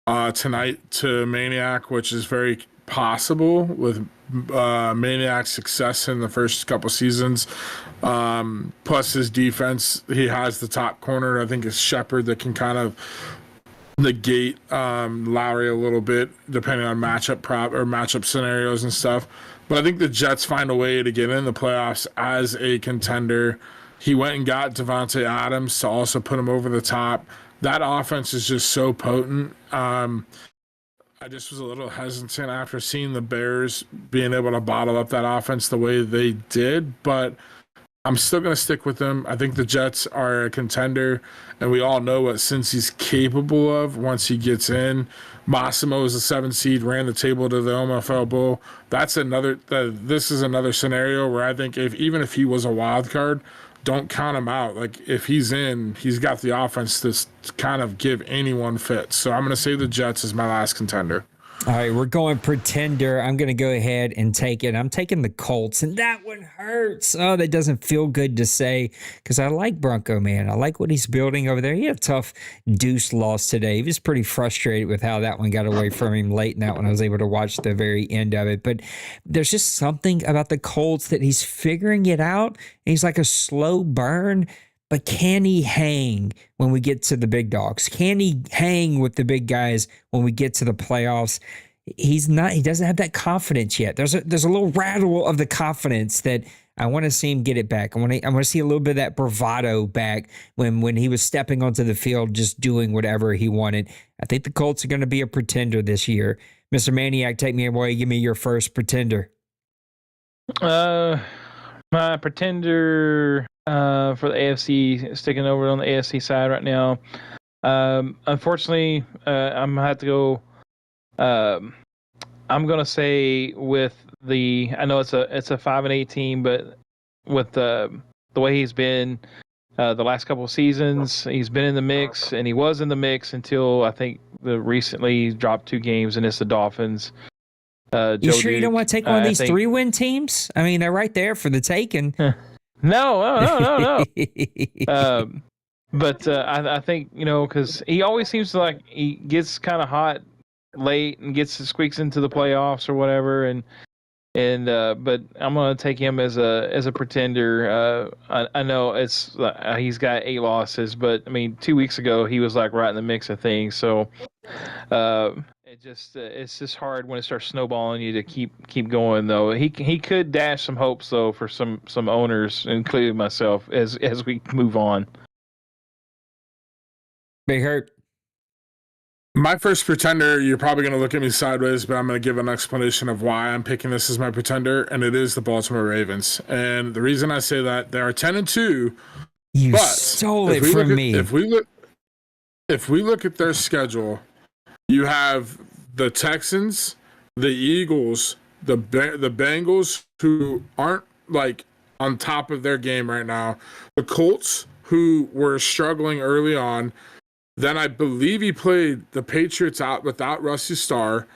D: tonight to Maniac, which is very possible with Maniac's success in the first couple seasons, plus his defense, he has the top corner. I think it's Shepard that can kind of negate Lowry a little bit, depending on matchup scenarios and stuff. But I think the Jets find a way to get in the playoffs as a contender. He went and got Devontae Adams to also put him over the top. That offense is just so potent. I just was a little hesitant after seeing the Bears being able to bottle up that offense the way they did, but I'm still going to stick with them. I think the Jets are a contender, and we all know what Cincy's capable of once he gets in. Massimo is the 7th seed, ran the table to the OMFL Bowl. This is another scenario where I think even if he was a wild card, don't count him out. Like, if he's in, he's got the offense to kind of give anyone fits. So I'm going to say the Jets is my last contender.
B: All right, we're going pretender. I'm going to go ahead and take it. I'm taking the Colts, and that one hurts. Oh, that doesn't feel good to say because I like Bronco, man. I like what he's building over there. He had a tough deuce loss today. He was pretty frustrated with how that one got away from him late in that one. I was able to watch the very end of it. But there's just something about the Colts that he's figuring it out. And he's like a slow burn. But can he hang when we get to the big dogs? Can he hang with the big guys when we get to the playoffs? He's not. He doesn't have that confidence yet. There's a little rattle of the confidence that I want to see him get it back. I want to see a little bit of that bravado back when he was stepping onto the field, just doing whatever he wanted. I think the Colts are going to be a pretender this year. Mr. Maniac, take me away. Give me your first pretender.
C: My pretender for the AFC, sticking over on the AFC side right now. Unfortunately, I'm gonna have to go. I'm gonna say with the. I know it's a 5-8 team, but with the way he's been the last couple of seasons, he's been in the mix, and he was in the mix until I think recently dropped 2 games, and it's the Dolphins.
B: You sure you don't want to take one of these 3-win teams? I mean, they're right there for the taking.
C: No. But I think, because he always seems to he gets kind of hot late and squeaks into the playoffs or whatever. But I'm going to take him as a pretender. I know he's got 8 losses, but I mean, 2 weeks ago he was right in the mix of things. So, it's just hard when it starts snowballing you to keep going though. He could dash some hopes though for some owners, including myself, as we move on.
B: Big Hurt.
D: My first pretender, you're probably going to look at me sideways, but I'm going to give an explanation of why I'm picking this as my pretender, and it is the Baltimore Ravens. And the reason I say that, they are 10-2.
B: You stole it from me.
D: If we look at their schedule, you have the Texans, the Eagles, the Bengals, who aren't on top of their game right now, the Colts, who were struggling early on. Then I believe he played the Patriots out without Rusty Starr,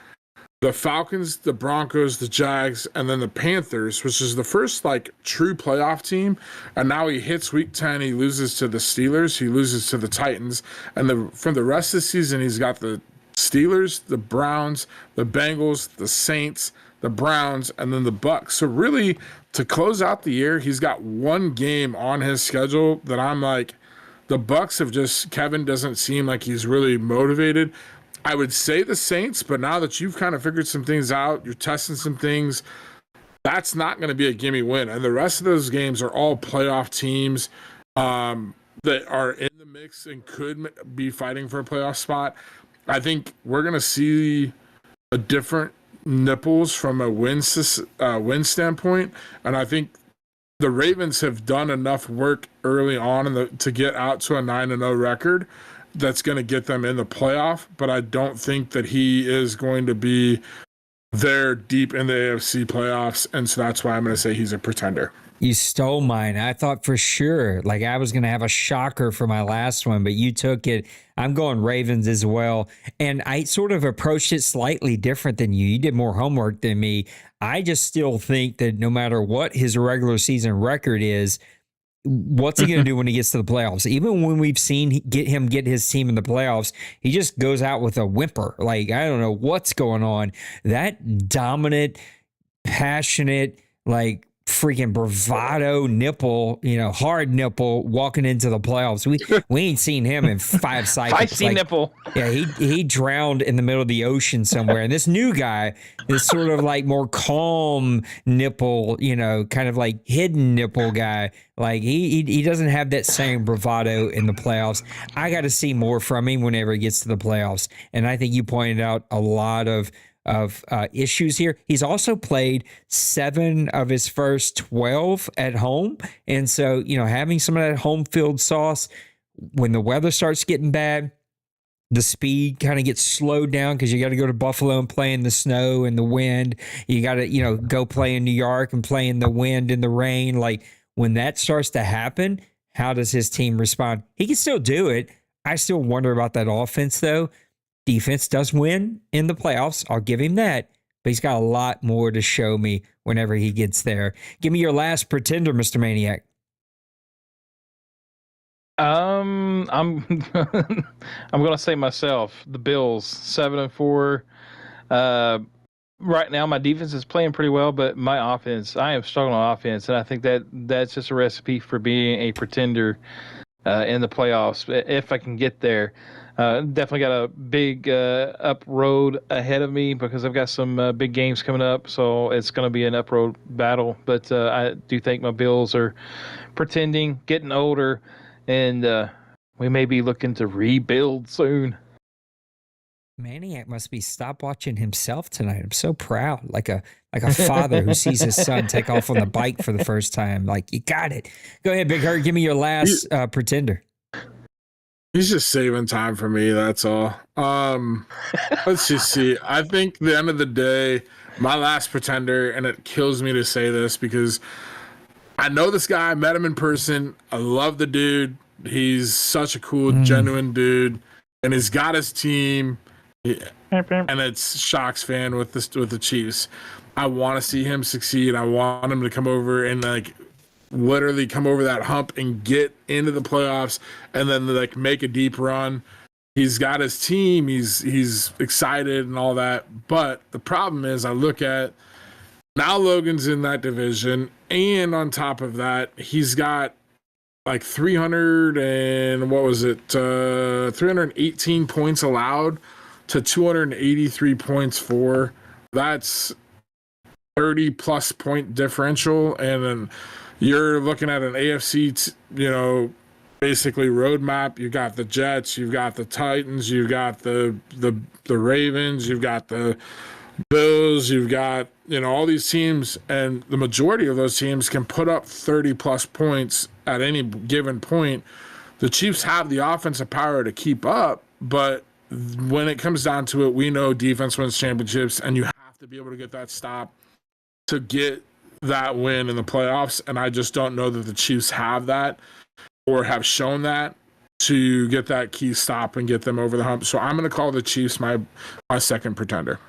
D: the Falcons, the Broncos, the Jags, and then the Panthers, which is the first true playoff team. And now he hits week 10, he loses to the Steelers, he loses to the Titans, and from the rest of the season, he's got the Steelers, the Browns, the Bengals, the Saints, the Browns, and then the Bucks. So really, to close out the year, he's got one game on his schedule that I'm the Bucks Kevin doesn't seem like he's really motivated. I would say the Saints, but now that you've kind of figured some things out, you're testing some things, that's not going to be a gimme win. And the rest of those games are all playoff teams that are in the mix and could be fighting for a playoff spot. I think we're going to see a different nipples from a win standpoint, and I think the Ravens have done enough work early on to get out to a 9-0 record that's going to get them in the playoff, but I don't think that he is going to be there deep in the AFC playoffs, and so that's why I'm going to say he's a pretender.
B: You stole mine. I thought for sure, I was going to have a shocker for my last one, but you took it. I'm going Ravens as well. And I sort of approached it slightly different than you. You did more homework than me. I just still think that no matter what his regular season record is, what's he going to do when he gets to the playoffs? Even when we've seen him get his team in the playoffs, he just goes out with a whimper. I don't know what's going on. That dominant, passionate, freaking bravado nipple, hard nipple walking into the playoffs. We ain't seen him in 5 cycles.
C: Feisty nipple.
B: Yeah, he drowned in the middle of the ocean somewhere. And this new guy is sort of like more calm nipple, kind of like hidden nipple guy. Like he doesn't have that same bravado in the playoffs. I got to see more from him whenever he gets to the playoffs. And I think you pointed out a lot of issues here. He's also played 7 of his first 12 at home. And so, having some of that home field sauce when the weather starts getting bad, the speed kind of gets slowed down because you got to go to Buffalo and play in the snow and the wind. You got to, go play in New York and play in the wind and the rain. Like when that starts to happen, how does his team respond? He can still do it. I still wonder about that offense though. Defense does win in the playoffs. I'll give him that. But he's got a lot more to show me whenever he gets there. Give me your last pretender, Mr. Maniac.
C: I'm I'm gonna say myself, the Bills, 7-4. Right now my defense is playing pretty well, but my offense, I am struggling on offense, and I think that's just a recipe for being a pretender in the playoffs if I can get there. Definitely got a big up road ahead of me because I've got some big games coming up, so it's going to be an up road battle. But I do think my Bills are pretending, getting older, and we may be looking to rebuild soon.
B: Maniac must be stopwatching himself tonight. I'm so proud, like a father who sees his son take off on the bike for the first time. Like, you got it. Go ahead, Big Hurt. Give me your last pretender.
D: He's just saving time for me, that's all. Let's just see. I think at the end of the day, my last pretender, and it kills me to say this because I know this guy, I met him in person. I love the dude. He's such a cool, genuine dude. And he's got his team. And it's Shock's fan with the Chiefs. I want to see him succeed. I want him to come over and literally come over that hump and get into the playoffs and then make a deep run. He's got his team. He's excited and all that. But the problem is I look at now Logan's in that division, and on top of that, he's got 318 points allowed to 283 points for. That's 30 plus point differential, and then you're looking at an AFC, basically roadmap. You got the Jets, you've got the Titans, you've got the Ravens, you've got the Bills, you've got all these teams, and the majority of those teams can put up 30 plus points at any given point. The Chiefs have the offensive power to keep up, but when it comes down to it, we know defense wins championships, and you have to be able to get that stop to get that win in the playoffs. And I just don't know that the Chiefs have that or have shown that to get that key stop and get them over the hump. So I'm going to call the Chiefs my second pretender.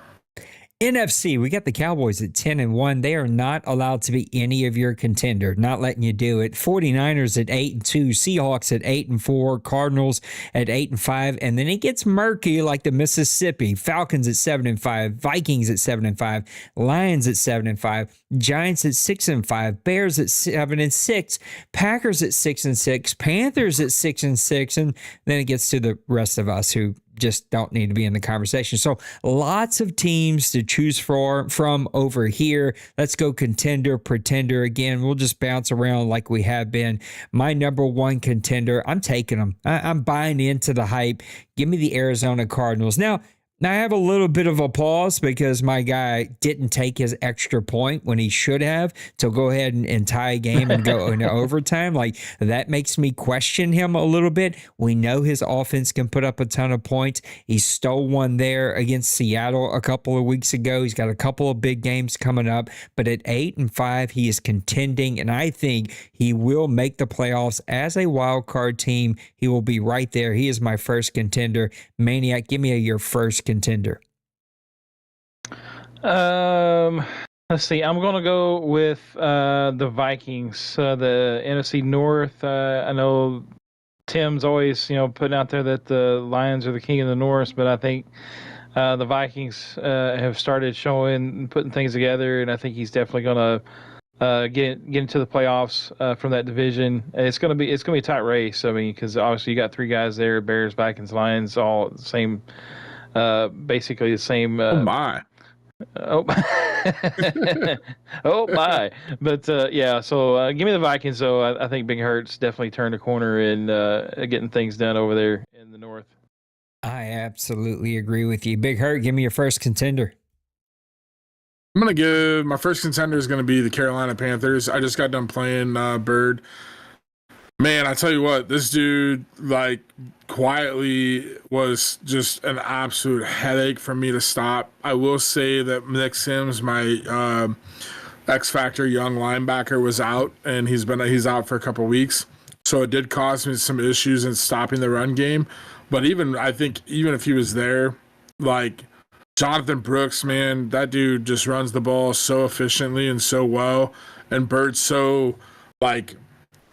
B: NFC, we got the Cowboys at 10-1. They are not allowed to be any of your contender. Not letting you do it. 49ers at 8-2. Seahawks at 8-4. Cardinals at 8-5. And then it gets murky like the Mississippi. Falcons at 7-5. Vikings at 7-5. Lions at 7-5. Giants at 6-5. Bears at 7-6. Packers at 6-6. Panthers at 6-6. And then it gets to the rest of us who just don't need to be in the conversation. So lots of teams to choose from over here. Let's go contender, pretender again. We'll just bounce around like we have been. My number one contender, I'm taking them. I'm buying into the hype. Give me the Arizona Cardinals. Now I have a little bit of a pause because my guy didn't take his extra point when he should have to go ahead and tie a game and go into overtime. Like, that makes me question him a little bit. We know his offense can put up a ton of points. He stole one there against Seattle a couple of weeks ago. He's got a couple of big games coming up, but at 8-5, he is contending, and I think he will make the playoffs as a wild card team. He will be right there. He is my first contender. Maniac, give me your first contender.
C: Let's see. I'm going to go with the Vikings, the NFC North. I know Tim's always, putting out there that the Lions are the king of the North, but I think the Vikings have started showing and putting things together, and I think he's definitely going to getting to the playoffs from that division. It's gonna be a tight race. I mean, because obviously you got three guys there: Bears, Vikings, Lions, all the same, basically the same.
D: Oh my!
C: Oh, oh my! But yeah, so give me the Vikings. Though I think Big Hurt's definitely turned a corner in getting things done over there in the north.
B: I absolutely agree with you. Big Hurt, give me your first contender.
D: I'm gonna give my first contender is gonna be the Carolina Panthers. I just got done playing Bird. Man, I tell you what, this dude like quietly was just an absolute headache for me to stop. I will say that Nick Sims, my X Factor young linebacker, was out, and he's out for a couple weeks. So it did cause me some issues in stopping the run game. But I think even if he was there, like Jonathan Brooks, man, that dude just runs the ball so efficiently and so well. And Bird's so, like,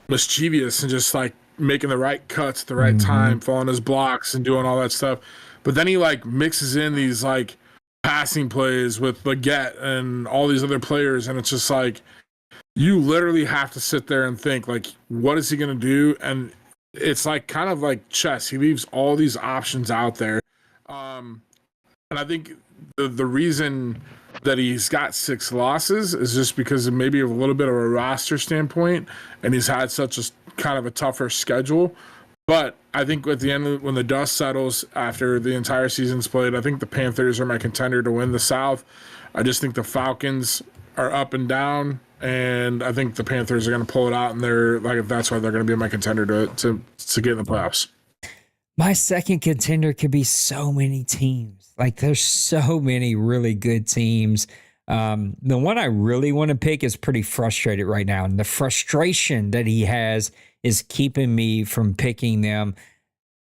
D: mischievous and just, like, making the right cuts at the right time, following his blocks and doing all that stuff. But then he, like, mixes in these, like, passing plays with Leggett and all these other players. And it's just, like, you literally have to sit there and think, like, what is he going to do? And it's, like, kind of like chess. He leaves all these options out there. And I think the reason that he's got 6 losses is just because of maybe a little bit of a roster standpoint, and he's had such a kind of a tougher schedule. But I think at the end, when the dust settles after the entire season's played, I think the Panthers are my contender to win the South. I just think the Falcons are up and down, and I think the Panthers are going to pull it out, and that's why they're going to be my contender to get in the playoffs.
B: My second contender could be so many teams. Like, there's so many really good teams. The one I really want to pick is pretty frustrated right now. And the frustration that he has is keeping me from picking them.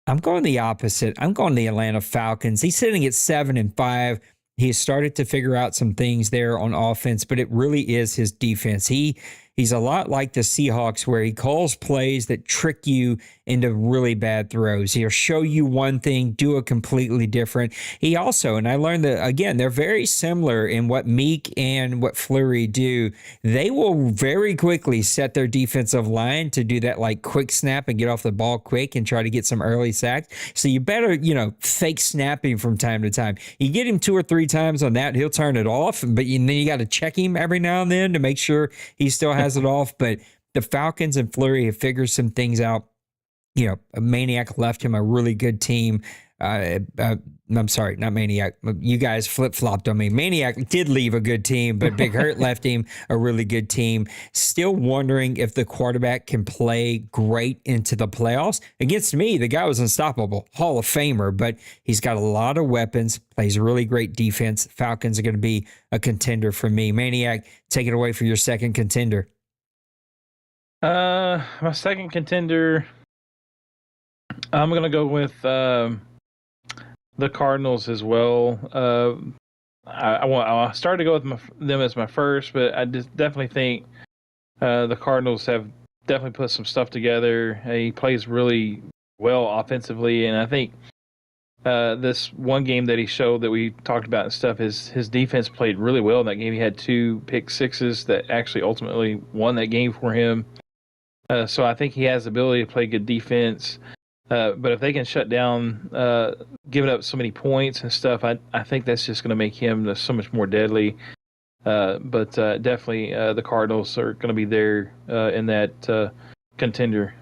B: I'm going the opposite. I'm going the Atlanta Falcons. He's sitting at 7-5. He started to figure out some things there on offense, but it really is his defense. He's a lot like the Seahawks, where he calls plays that trick you into really bad throws. He'll show you one thing, do it completely different. He also, and I learned that, again, they're very similar in what Meek and what Fleury do. They will very quickly set their defensive line to do that, like, quick snap and get off the ball quick and try to get some early sacks. So you better, fake snapping from time to time. You get him 2 or 3 times on that, he'll turn it off, but then you got to check him every now and then to make sure he still has it off. But the Falcons and Fleury have figured some things out. Maniac left him a really good team. I'm sorry, not Maniac. You guys flip-flopped on me. Maniac did leave a good team, but Big Hurt left him a really good team. Still wondering if the quarterback can play great into the playoffs. Against me, the guy was unstoppable, Hall of Famer, but he's got a lot of weapons, plays really great defense. Falcons are going to be a contender for me. Maniac, take it away for your second contender.
C: My second contender, I'm going to go with the Cardinals as well. I started to go with them as my first, but I just definitely think the Cardinals have definitely put some stuff together. He plays really well offensively, and I think this one game that he showed that we talked about and stuff, his defense played really well in that game. He had 2 pick sixes that actually ultimately won that game for him. So I think he has the ability to play good defense. But if they can shut down, giving up so many points and stuff, I think that's just going to make him so much more deadly. But definitely the Cardinals are going to be there in that contender.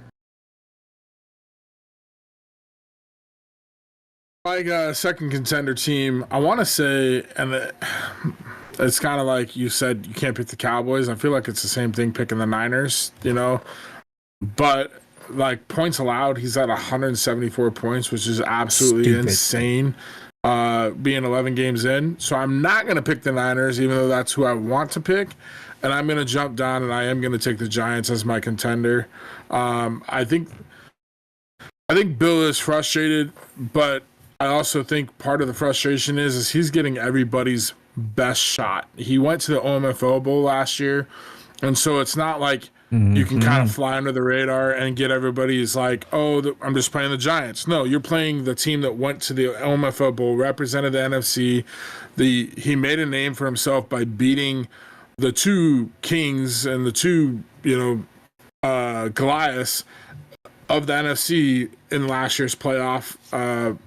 D: My second contender team, I want to say, and it's kind of like you said, you can't pick the Cowboys. I feel like it's the same thing picking the Niners, But like points allowed, he's at 174 points, which is absolutely insane, being 11 games in. So I'm not going to pick the Niners, even though that's who I want to pick. And I'm going to jump down, and I am going to take the Giants as my contender. I think Bill is frustrated, but I also think part of the frustration is he's getting everybody's best shot. He went to the OMFL Bowl last year, and so it's not like you can kind of fly under the radar and get everybody's like, I'm just playing the Giants. No, you're playing the team that went to the OMFL Bowl, represented the NFC. He made a name for himself by beating the two kings and the two, Goliaths of the NFC in last year's playoff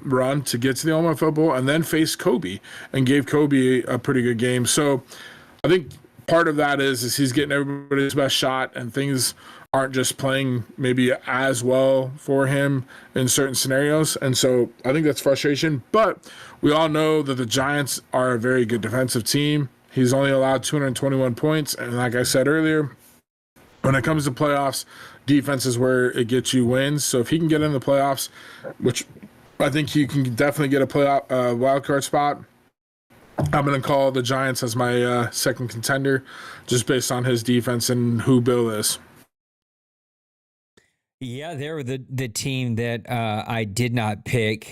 D: run to get to the OMFL Bowl, and then faced Kobe and gave Kobe a pretty good game. So I think part of that is he's getting everybody's best shot, and things aren't just playing maybe as well for him in certain scenarios. And so I think that's frustration. But we all know that the Giants are a very good defensive team. He's only allowed 221 points. And like I said earlier, when it comes to playoffs, defense is where it gets you wins. So if he can get in the playoffs, which I think he can definitely get a playoff wild card spot, I'm going to call the Giants as my second contender, just based on his defense and who Bill is.
B: Yeah, they were the team that I did not pick,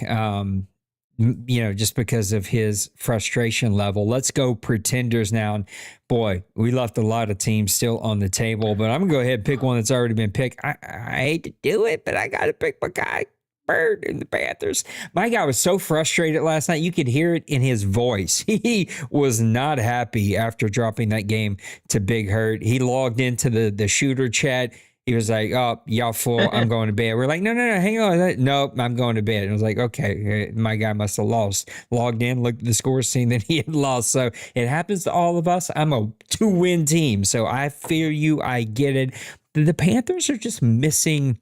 B: just because of his frustration level. Let's go Pretenders now. And boy, we left a lot of teams still on the table, but I'm going to go ahead and pick one that's already been picked. I hate to do it, but I got to pick my guy, Bird in the Panthers. My guy was so frustrated last night. You could hear it in his voice. He was not happy after dropping that game to Big Hurt. He logged into the shooter chat. He was like, "Oh, y'all full. I'm going to bed." We're like, no, hang on. Nope, I'm going to bed. And I was like, okay, my guy must have lost. Logged in, looked at the score, seen that he had lost. So it happens to all of us. I'm a 2-win team. So I feel you. I get it. The Panthers are just missing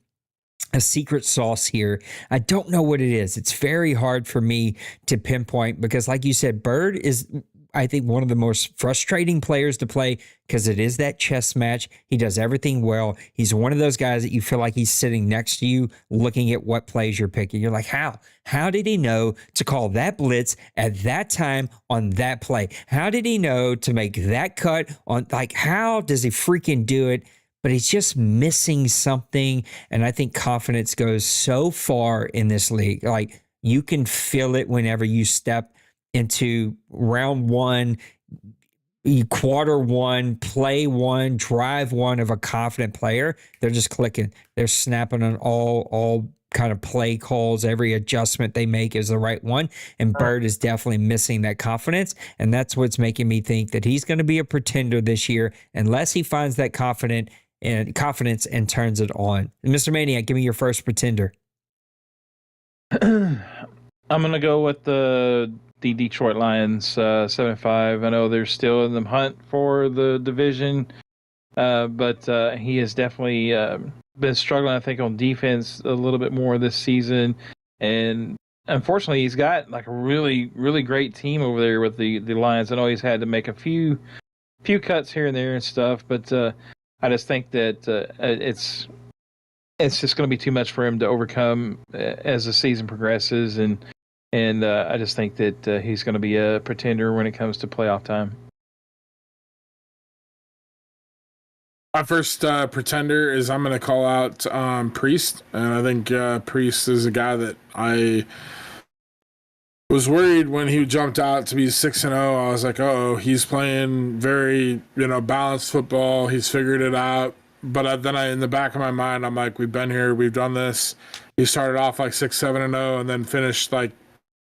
B: a secret sauce here. I don't know what it is. It's very hard for me to pinpoint because, like you said, Bird is, I think, one of the most frustrating players to play because it is that chess match. He does everything well. He's one of those guys that you feel like he's sitting next to you looking at what plays you're picking. You're like, how? How did he know to call that blitz at that time on that play? How did he know to make that cut on, like, how does he freaking do it? But he's just missing something. And I think confidence goes so far in this league. Like, you can feel it whenever you step into round one, quarter one, play one, drive one of a confident player. They're just clicking. They're snapping on all kind of play calls. Every adjustment they make is the right one. And Bird is definitely missing that confidence. And that's what's making me think that he's going to be a pretender this year unless he finds that confidence and turns it on. Mr. Maniac, give me your first pretender.
C: I'm going to go with the Detroit Lions, 7-5. I know they're still in the hunt for the division, but he has definitely been struggling, I think, on defense a little bit more this season. And unfortunately, he's got like a really, really great team over there with the Lions. I know he's had to make a few cuts here and there and stuff, but I just think that it's just going to be too much for him to overcome as the season progresses, and I just think that he's going to be a pretender when it comes to playoff time.
D: My first pretender is I'm going to call out Priest, and I think Priest is a guy that I was worried when he jumped out to be 6-0. I was like, oh, he's playing very, balanced football. He's figured it out. But then in the back of my mind, I'm like, we've been here, we've done this. He started off like 6-7-0 and then finished like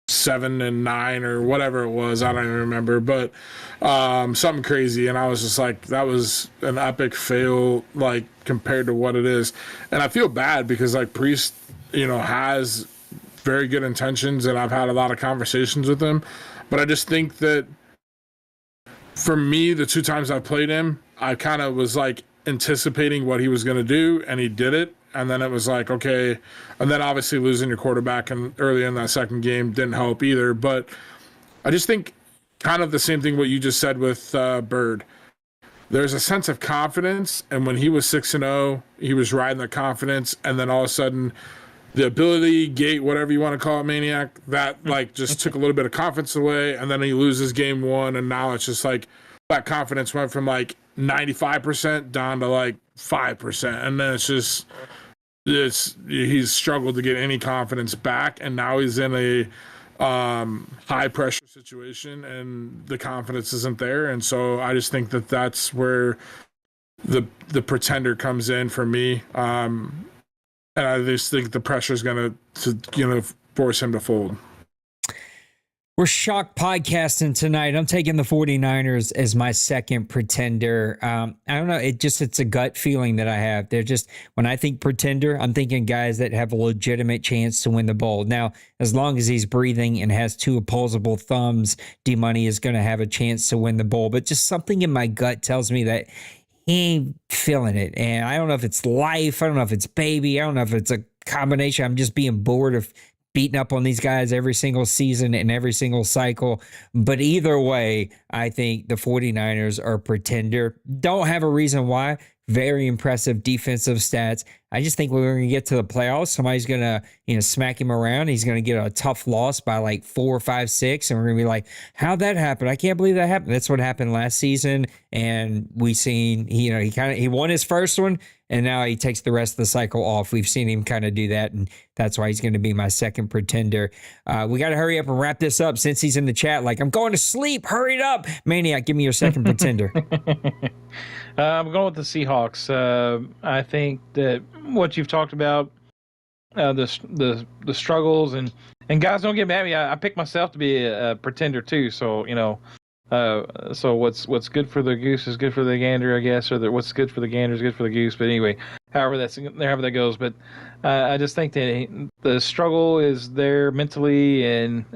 D: 7-9 or whatever it was. I don't even remember, but something crazy. And I was just like, that was an epic fail, like compared to what it is. And I feel bad because like Priest, has very good intentions, and I've had a lot of conversations with him. But I just think that for me, the 2 times I played him, I kind of was like anticipating what he was going to do, and he did it. And then it was like, okay. And then obviously losing your quarterback and early in that second game didn't help either. But I just think kind of the same thing what you just said with Bird. There's a sense of confidence, and when he was 6-0, he was riding the confidence, and then all of a sudden the ability, gate, whatever you want to call it, Maniac, that like just took a little bit of confidence away, and then he loses game 1, and now it's just like that confidence went from like 95% down to like 5%, and then he's struggled to get any confidence back, and now he's in a high pressure situation, and the confidence isn't there, and so I just think that that's where the pretender comes in for me. And I just think the pressure is going to force him to fold.
B: We're shock podcasting tonight. I'm taking the 49ers as my second pretender. I don't know. It's a gut feeling that I have. They're just, when I think pretender, I'm thinking guys that have a legitimate chance to win the bowl. Now, as long as he's breathing and has two opposable thumbs, D-Money is going to have a chance to win the bowl. But just something in my gut tells me that he ain't feeling it. And I don't know if it's life. I don't know if it's baby. I don't know if it's a combination. I'm just being bored of beating up on these guys every single season and every single cycle. But either way, I think the 49ers are a pretender. Don't have a reason why. Very impressive defensive stats. I just think we're going to get to the playoffs. Somebody's going to, smack him around. He's going to get a tough loss by like 4 or 5, 6. And we're going to be like, how'd that happen? I can't believe that happened. That's what happened last season. And we seen, he won his first one and now he takes the rest of the cycle off. We've seen him kind of do that. And that's why he's going to be my second pretender. We got to hurry up and wrap this up since he's in the chat. Like, I'm going to sleep. Hurry it up. Maniac, give me your second pretender.
C: I'm going with the Seahawks. I think that what you've talked about, the struggles and guys, don't get mad at me. I picked myself to be a pretender too. So so what's good for the goose is good for the gander, I guess, or what's good for the gander is good for the goose. But anyway, however that goes. But I just think that the struggle is there mentally, and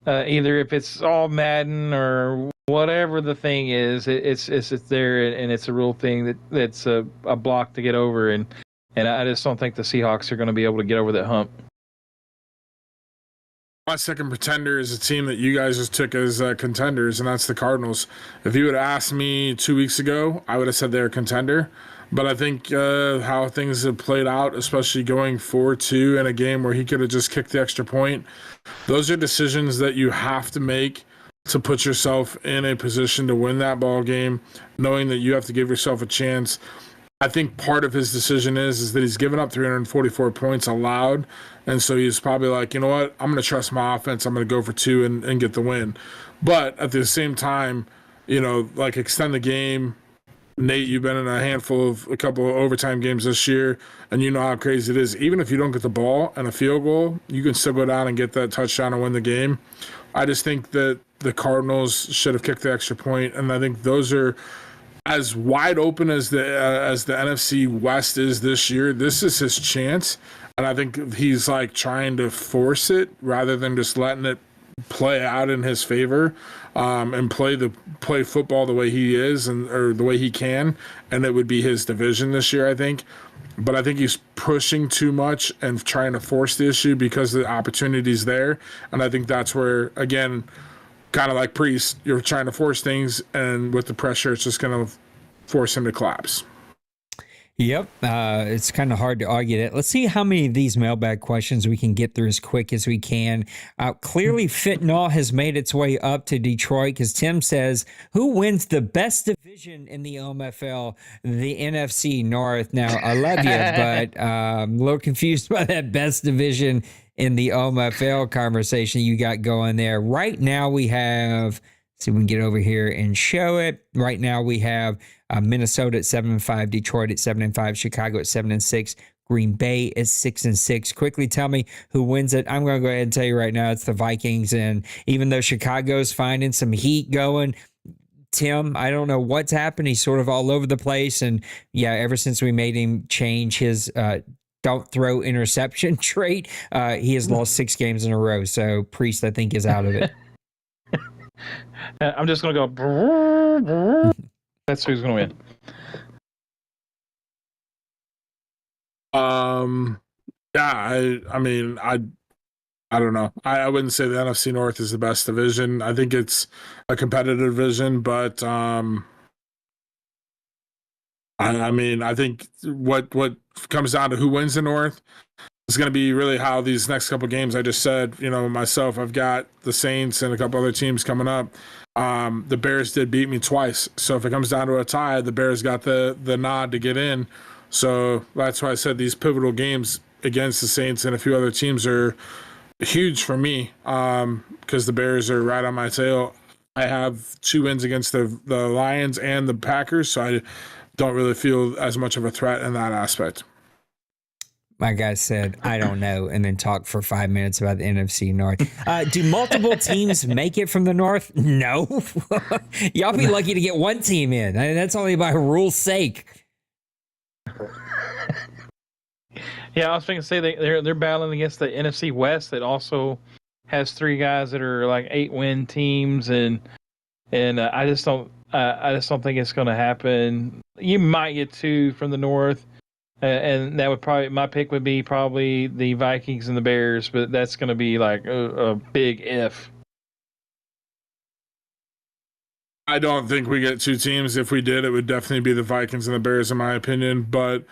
C: either if it's all Madden or whatever the thing is, it's there, and it's a real thing that's a block to get over, and I just don't think the Seahawks are going to be able to get over that hump.
D: My second pretender is a team that you guys just took as contenders, and that's the Cardinals. If you would have asked me 2 weeks ago, I would have said they're a contender. But I think how things have played out, especially going 4-2 in a game where he could have just kicked the extra point, those are decisions that you have to make to put yourself in a position to win that ball game, knowing that you have to give yourself a chance. I think part of his decision is that he's given up 344 points allowed, and so he's probably like, you know what, I'm going to trust my offense. I'm going to go for 2 and get the win. But at the same time, extend the game. Nate, you've been in a couple of overtime games this year, and you know how crazy it is. Even if you don't get the ball and a field goal, you can still go down and get that touchdown and win the game. I just think that the Cardinals should have kicked the extra point, and I think those are as wide open as the NFC West is this year. This is his chance, and I think he's like trying to force it rather than just letting it play out in his favor, and play football the way he is or the way he can, and it would be his division this year, I think. But I think he's pushing too much and trying to force the issue because the opportunity's there, and I think that's where, again, kind of like Priest, you're trying to force things, and with the pressure, it's just going to force him to collapse.
B: Yep. It's kind of hard to argue that. Let's see how many of these mailbag questions we can get through as quick as we can. Clearly, Fentanyl has made its way up to Detroit because Tim says, who wins the best division in the OMFL? The NFC North. Now, I love you, but I'm a little confused by that best division in the OMFL conversation you got going there. Right now, we have... See if we can get over here and show it. Right now we have Minnesota at 7-5, Detroit at 7-5, Chicago at 7-6, Green Bay at 6-6. Quickly tell me who wins it. I'm going to go ahead and tell you right now it's the Vikings. And even though Chicago's finding some heat going, Tim, I don't know what's happened. He's sort of all over the place. And yeah, ever since we made him change his don't throw interception trait, he has lost 6 games in a row. So Priest, I think, is out of it.
C: I'm just going to go. That's who's going to
D: win. Yeah, I don't know. I wouldn't say the NFC North is the best division. I think it's a competitive division, but I think what comes down to who wins the North is going to be really how these next couple games. I just said, myself, I've got the Saints and a couple other teams coming up. The Bears did beat me twice, so if it comes down to a tie, the Bears got the nod to get in. So that's why I said these pivotal games against the Saints and a few other teams are huge for me, because the Bears are right on my tail. I have 2 wins against the Lions and the Packers, so I don't really feel as much of a threat in that aspect.
B: My guy said, I don't know, and then talked for 5 minutes about the NFC North. Do multiple teams make it from the North? No. Y'all be lucky to get one team in. I mean, that's only by rule's sake.
C: Yeah, I was thinking to say they're battling against the NFC West that also has 3 guys that are like 8-win teams, and I just don't think it's going to happen. You might get 2 from the North. And that would probably, my pick would be probably the Vikings and the Bears, but that's going to be like a big if.
D: I don't think we get 2 teams. If we did, it would definitely be the Vikings and the Bears, in my opinion. But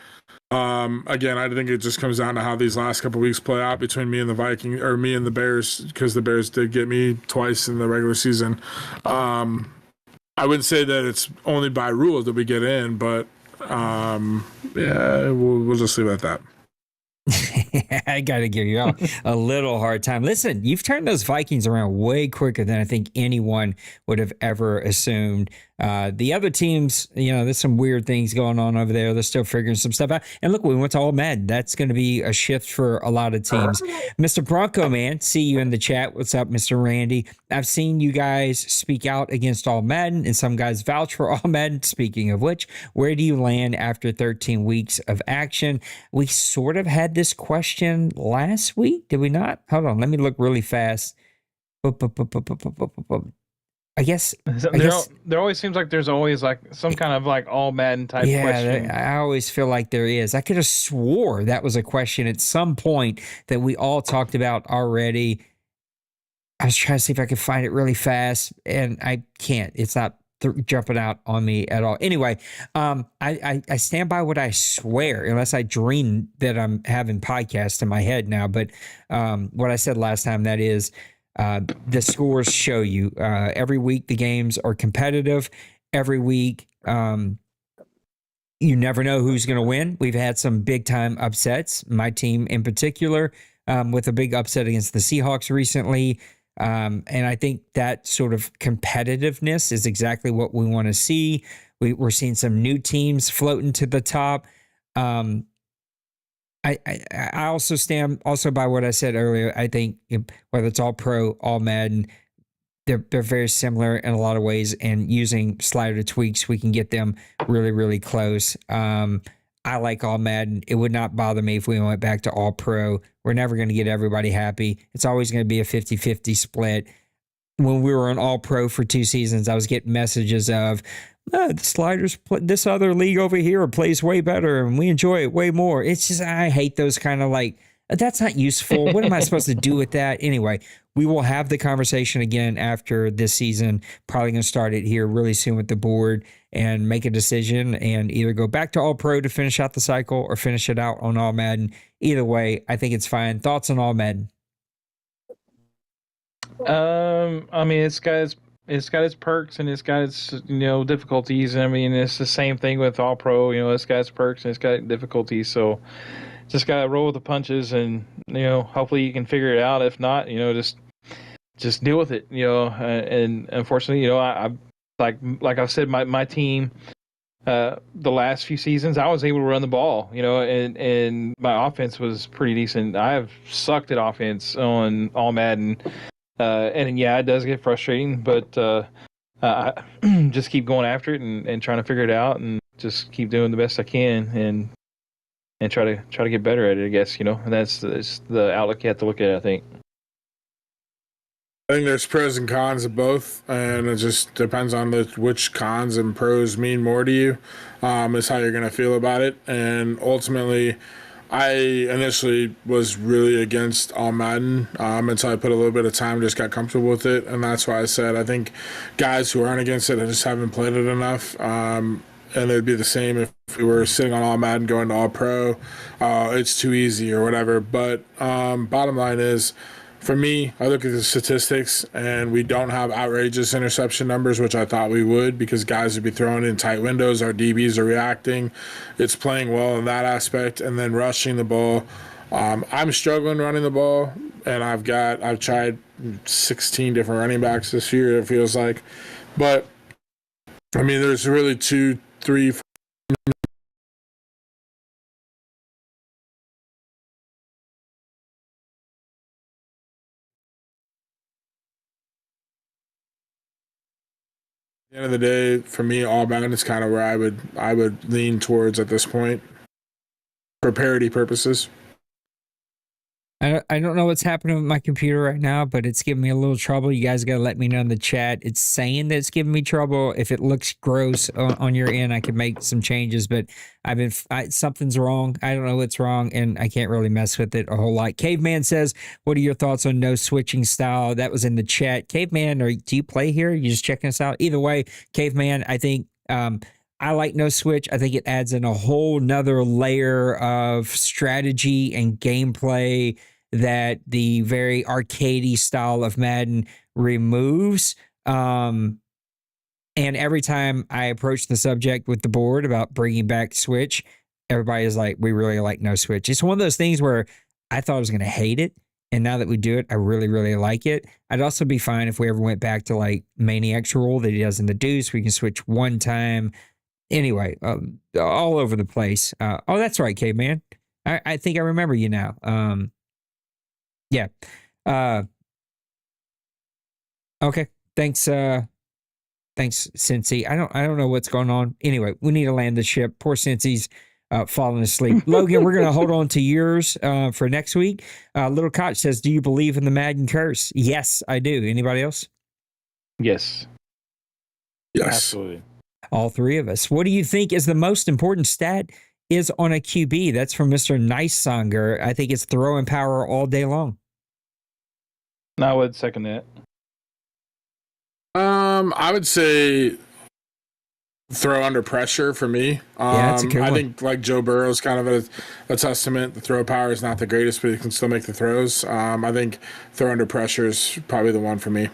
D: again, I think it just comes down to how these last couple of weeks play out between me and the Vikings, or me and the Bears, because the Bears did get me twice in the regular season. I wouldn't say that it's only by rule that we get in, but yeah, we'll just leave it at that.
B: I got to give you all a little hard time. Listen, you've turned those Vikings around way quicker than I think anyone would have ever assumed. The other teams, there's some weird things going on over there. They're still figuring some stuff out. And look, we went to All Madden. That's going to be a shift for a lot of teams. Mr. Bronco Man, see you in the chat. What's up, Mr. Randy? I've seen you guys speak out against All Madden, and some guys vouch for All Madden. Speaking of which, where do you land after 13 weeks of action? We sort of had this question last week, did we not? Hold on, let me look really fast. I guess
C: there always seems like there's always like some kind of like All Madden type question.
B: I always feel like there is. I could have swore that was a question at some point that we all talked about already. I was trying to see if I could find it really fast, and I can't. It's not jumping out on me at all. Anyway, I stand by what I swear, unless I dream that I'm having podcasts in my head now. But what I said last time, that is, the scores show you every week the games are competitive. Every week, you never know who's going to win. We've had some big time upsets. My team in particular, with a big upset against the Seahawks recently. And I think that sort of competitiveness is exactly what we want to see. We're seeing some new teams floating to the top. I also stand by what I said earlier. I think whether it's All Pro, All Madden, they're very similar in a lot of ways, and using slider tweaks, we can get them really, really close. I like All Madden. It would not bother me if we went back to All Pro. We're never going to get everybody happy. It's always going to be a 50-50 split. When we were on All Pro for 2 seasons, I was getting messages of, the sliders, this other league over here plays way better and we enjoy it way more. It's just, I hate those kind of like, that's not useful. What am I supposed to do with that? Anyway, we will have the conversation again after this season. Probably going to start it here really soon with the board and make a decision and either go back to All Pro to finish out the cycle or finish it out on All Madden. Either way, I think it's fine. Thoughts on All Madden?
C: I mean, it's got its perks and it's got its difficulties. I mean, it's the same thing with All Pro. It's got its perks and it's got difficulties. So just gotta roll with the punches, and hopefully you can figure it out. If not, just deal with it. And unfortunately, I like I said, my team, the last few seasons, I was able to run the ball. And my offense was pretty decent. I have sucked at offense on All Madden. And yeah, it does get frustrating, but I just keep going after it and trying to figure it out, and just keep doing the best I can, and try to get better at it, I guess. And that's the outlook you have to look at, I think.
D: I think there's pros and cons of both, and it just depends on which cons and pros mean more to you, is how you're going to feel about it. And ultimately, I initially was really against All Madden until I put a little bit of time, just got comfortable with it. And that's why I said I think guys who aren't against it, I just haven't played it enough. And it'd be the same if we were sitting on All Madden going to All Pro. It's too easy or whatever. But bottom line is, for me, I look at the statistics, and we don't have outrageous interception numbers, which I thought we would, because guys would be throwing in tight windows. Our DBs are reacting. It's playing well in that aspect. And then rushing the ball. I'm struggling running the ball, and I've tried 16 different running backs this year, it feels like. But, I mean, there's really 2, 3, 4 the end of the day, for me, all Madden is kind of where I would lean towards at this point for parity purposes.
B: I don't know what's happening with my computer right now, but it's giving me a little trouble. You guys got to let me know in the chat. It's saying that it's giving me trouble. If it looks gross on your end, I can make some changes, but something's wrong. I don't know what's wrong, and I can't really mess with it a whole lot. Caveman says, what are your thoughts on no switching style? That was in the chat. Caveman, do you play here? You just checking us out? Either way, Caveman, I think I like no switch. I think it adds in a whole nother layer of strategy and gameplay that the very arcadey style of Madden removes. And every time I approach the subject with the board about bringing back switch, everybody is like, we really like no switch. It's one of those things where I thought I was going to hate it. And now that we do it, I really, really like it. I'd also be fine if we ever went back to like Maniac's rule that he does in the deuce. We can switch one time. Anyway, all over the place. Oh, that's right, Caveman. I think I remember you now. Yeah. Okay. Thanks. Thanks, Cincy. I don't know what's going on. Anyway, we need to land the ship. Poor Cincy's falling asleep. Logan, we're going to hold on to yours for next week. Little Koch says, do you believe in the Madden curse? Yes, I do. Anybody else?
C: Yes.
D: Yes.
C: Absolutely.
B: All three of us. What do you think is the most important stat is on a QB? That's from Mr. Nice Songer. I think it's throwing power all day long.
C: I would second that.
D: I would say throw under pressure for me.
B: Yeah, that's a good one.
D: I think like Joe Burrow's kind of a testament. The throw power is not the greatest, but he can still make the throws. I think throw under pressure is probably the one for me.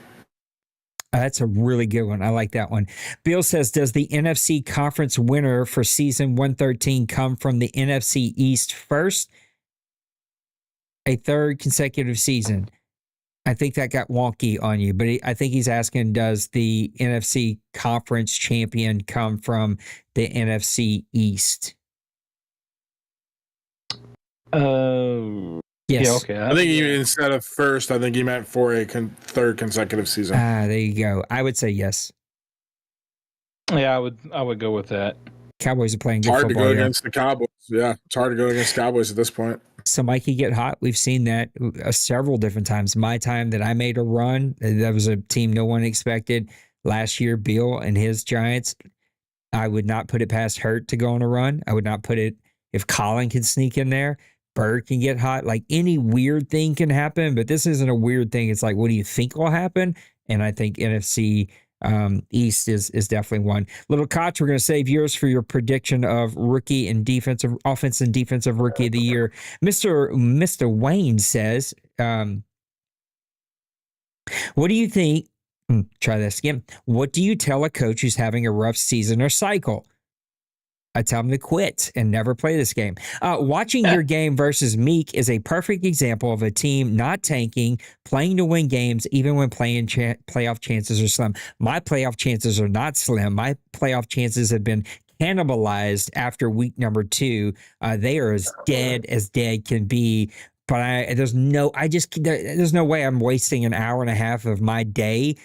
B: That's a really good one. I like that one. Bill says, does the NFC conference winner for season 113 come from the NFC East first? A third consecutive season. I think that got wonky on you, but I think he's asking, does the NFC conference champion come from the NFC East? Yes.
C: Yeah, okay.
D: I think instead of first, I think he meant for a third consecutive season.
B: There you go. I would say yes.
C: Yeah, I would go with that.
B: Cowboys are playing good
D: hard
B: football.
D: To go
B: here.
D: against the Cowboys. Yeah, it's hard to go against Cowboys at this point.
B: Somebody could get hot. We've seen that several different times. My time that I made a run, that was a team no one expected. Last year, Bill and his Giants, I would not put it past Hurt to go on a run. I would not put it, if Colin can sneak in there, Bird can get hot. Like any weird thing can happen, but this isn't a weird thing. It's like, what do you think will happen? And I think NFC East is definitely one. Little Koch, we're going to save yours for your prediction of rookie and offense and defensive rookie of the year. Mr. Wayne says, what do you think? Try this again. What do you tell a coach who's having a rough season or cycle? I tell him to quit and never play this game. Watching your game versus Meek is a perfect example of a team not tanking, playing to win games, even when playoff chances are slim. My playoff chances are not slim. My playoff chances have been cannibalized after week number 2. They are as dead can be. But there's no way I'm wasting an hour and a half of my day,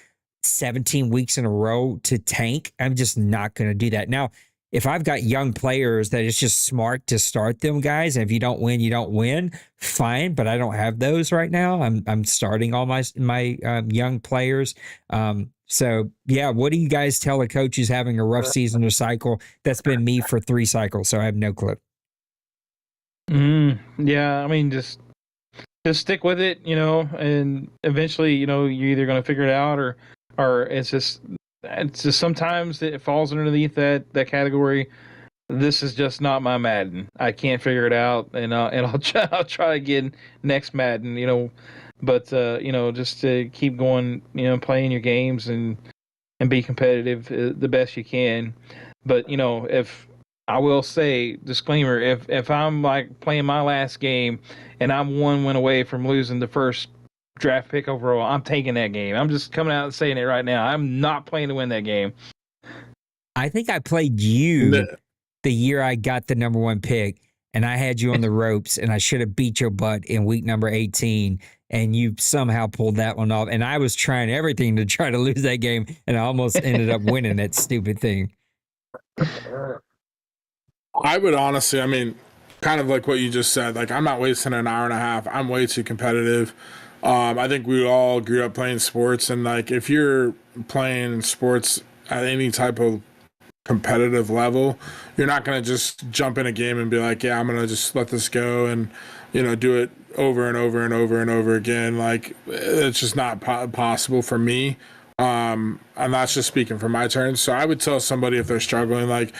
B: 17 weeks in a row to tank. I'm just not going to do that. Now, if I've got young players that it's just smart to start them, guys, and if you don't win, you don't win, fine. But I don't have those right now. I'm starting all my young players. So yeah, what do you guys tell a coach who's having a rough season or cycle? That's been me for 3 cycles, so I have no clue.
C: Yeah, I mean, just stick with it, and eventually, you're either going to figure it out or it's just sometimes it falls underneath that category. This is just not my Madden. I can't figure it out, and I'll try again next Madden. But just to keep going, playing your games and be competitive the best you can. But if I will say, disclaimer, if I'm like playing my last game and I'm 1 win away from losing the first draft pick overall, I'm taking that game. I'm just coming out and saying it right now. I'm not playing to win that game.
B: I think I played you the year I got the number 1 pick, and I had you on the ropes, and I should have beat your butt in week number 18, and you somehow pulled that one off. And I was trying everything to try to lose that game, and I almost ended up winning that stupid thing.
D: I would honestly, I mean, kind of like what you just said, like I'm not wasting an hour and a half. I'm way too competitive. I think we all grew up playing sports, and like if you're playing sports at any type of competitive level, you're not going to just jump in a game and be like, yeah, I'm going to just let this go and, do it over and over and over and over again. Like it's just not possible for me. And that's just speaking for my turn. So I would tell somebody if they're struggling, like,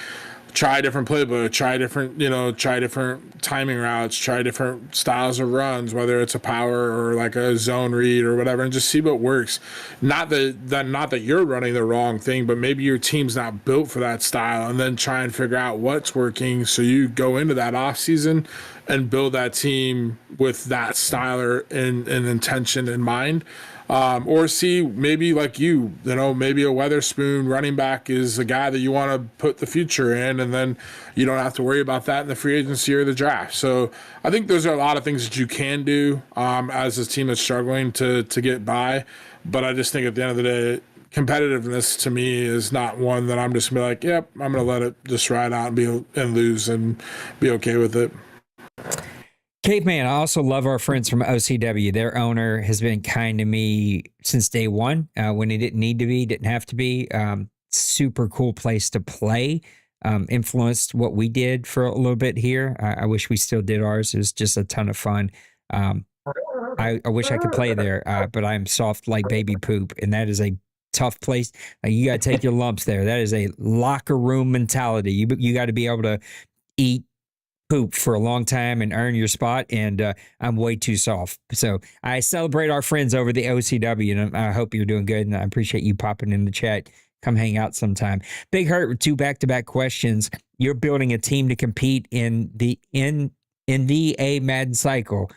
D: try a different playbook, try different timing routes, try different styles of runs, whether it's a power or like a zone read or whatever, and just see what works. Not that you're running the wrong thing, but maybe your team's not built for that style, and then try and figure out what's working so you go into that off season and build that team with that style and intention in mind. Or see maybe like maybe a Weatherspoon running back is the guy that you want to put the future in, and then you don't have to worry about that in the free agency or the draft. So I think those are a lot of things that you can do as a team that's struggling to get by. But I just think at the end of the day, competitiveness to me is not one that I'm just gonna be like, yep, I'm gonna let it just ride out and lose and be okay with it.
B: Caveman, I also love our friends from OCW. Their owner has been kind to me since day one when he didn't need to be, didn't have to be. Super cool place to play. Influenced what we did for a little bit here. I wish we still did ours. It was just a ton of fun. I wish I could play there, but I'm soft like baby poop, and that is a tough place. You got to take your lumps there. That is a locker room mentality. You got to be able to eat poop for a long time and earn your spot, and I'm way too soft. So I celebrate our friends over the OCW, and I hope you're doing good, and I appreciate you popping in the chat. Come hang out sometime. Big Hurt with 2 back-to-back questions. You're building a team to compete in the A Madden cycle.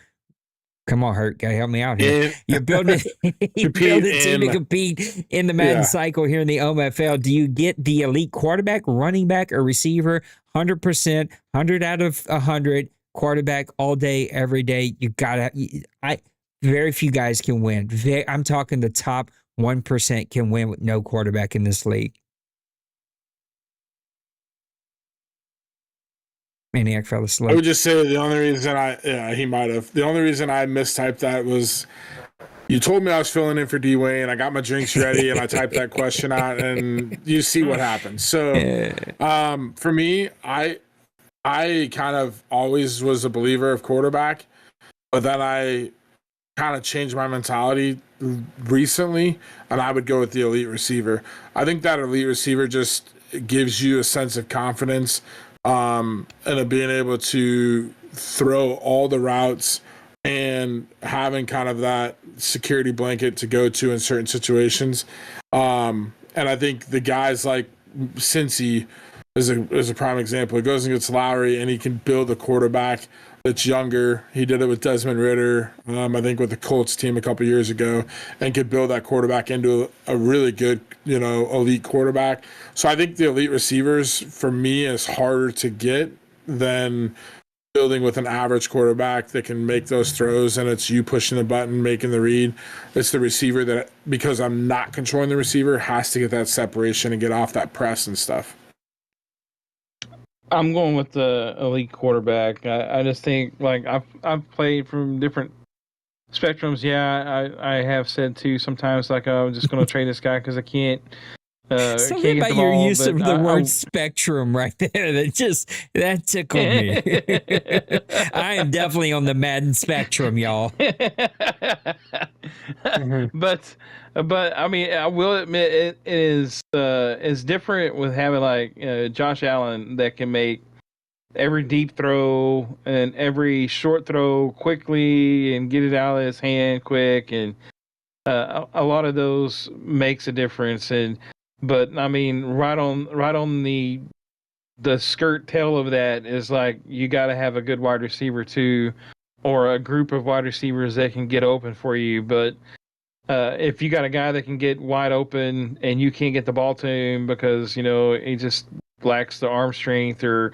B: Come on, Hurt. Gotta help me out here. You're building a team to compete in the Madden cycle here in the OMFL. Do you get the elite quarterback, running back, or receiver? 100%, 100 out of 100 quarterback all day, every day. You gotta. Very few guys can win. I'm talking the top 1% can win with no quarterback in this league. Maniac fell asleep.
D: I would just say the only reason he might have. The only reason I mistyped that was you told me I was filling in for D-Wayne. I got my drinks ready and I typed that question out, and you see what happens. So for me, I kind of always was a believer of quarterback, but then I kind of changed my mentality recently, and I would go with the elite receiver. I think that elite receiver just gives you a sense of confidence and of being able to throw all the routes and having kind of that security blanket to go to in certain situations. And I think the guys like Cincy is a prime example. He goes and gets Lowry, and he can build a quarterback that's younger. He did it with Desmond Ridder, I think with the Colts team a couple years ago, and could build that quarterback into a really good, elite quarterback. So I think the elite receivers, for me, is harder to get than building with an average quarterback that can make those throws, and it's you pushing the button, making the read. It's the receiver that, because I'm not controlling the receiver, has to get that separation and get off that press and stuff.
C: I'm going with the elite quarterback. I just think, like, I've played from different spectrums. Yeah, I have said too sometimes, like, I'm just going to trade this guy because I can't.
B: Something
C: can't
B: about
C: get the
B: your
C: ball,
B: use of the word spectrum right there that tickled me. I am definitely on the Madden spectrum, y'all.
C: But I mean, I will admit it is different with having like Josh Allen that can make every deep throw and every short throw quickly and get it out of his hand quick, and a lot of those makes a difference. But I mean, right on the skirt tail of that is like you got to have a good wide receiver too, or a group of wide receivers that can get open for you. But if you got a guy that can get wide open and you can't get the ball to him because he just lacks the arm strength or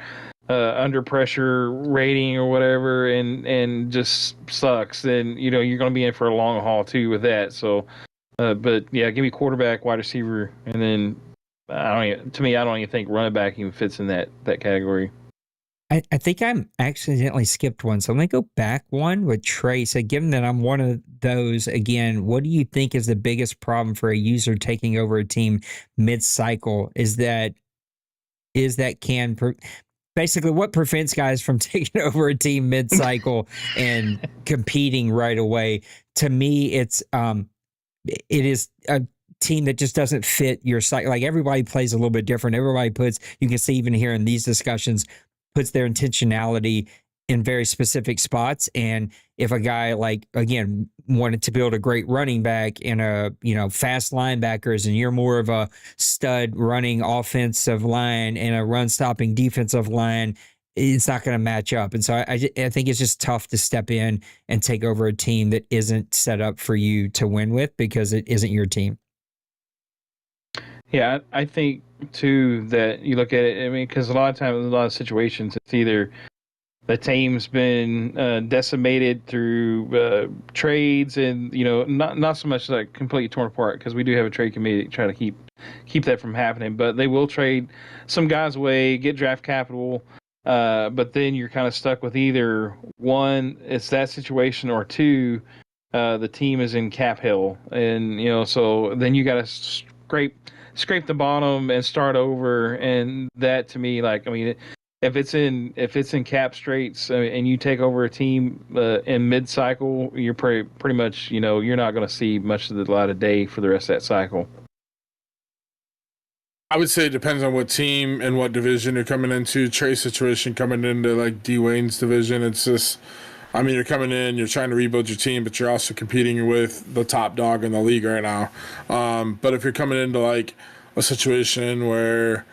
C: under pressure rating or whatever, and just sucks, then you're going to be in for a long haul too with that. So, but yeah, give me quarterback, wide receiver, and then I don't even think running back even fits in that category.
B: I think I'm accidentally skipped one, so I'm going to go back one with Trey. So given that I'm one of those, again, what do you think is the biggest problem for a user taking over a team mid-cycle? Is that basically what prevents guys from taking over a team mid-cycle and competing right away? To me, it is a team that just doesn't fit your cycle. Like, everybody plays a little bit different. Everybody you can see even here in these discussions, puts their intentionality in very specific spots. And if a guy, like, again, wanted to build a great running back and fast linebackers, and you're more of a stud running offensive line and a run stopping defensive line, it's not going to match up. And so I think it's just tough to step in and take over a team that isn't set up for you to win with, because it isn't your team.
C: Yeah, I think too that you look at it. I mean, because a lot of times, in a lot of situations, it's either the team's been decimated through trades, and not so much like completely torn apart, because we do have a trade committee to try to keep that from happening. But they will trade some guys away, get draft capital, but then you're kind of stuck with either one, it's that situation, or two, the team is in cap hell, and so then you got to scrape the bottom and start over. And that, to me, like, I mean, if it's in cap straits, and you take over a team in mid cycle, you're pretty much, you're not going to see much of the light of day for the rest of that cycle.
D: I would say it depends on what team and what division you're coming into. Trey's situation coming into like D Wayne's division, it's just, I mean, you're coming in, you're trying to rebuild your team, but you're also competing with the top dog in the league right now. But if you're coming into like a situation where,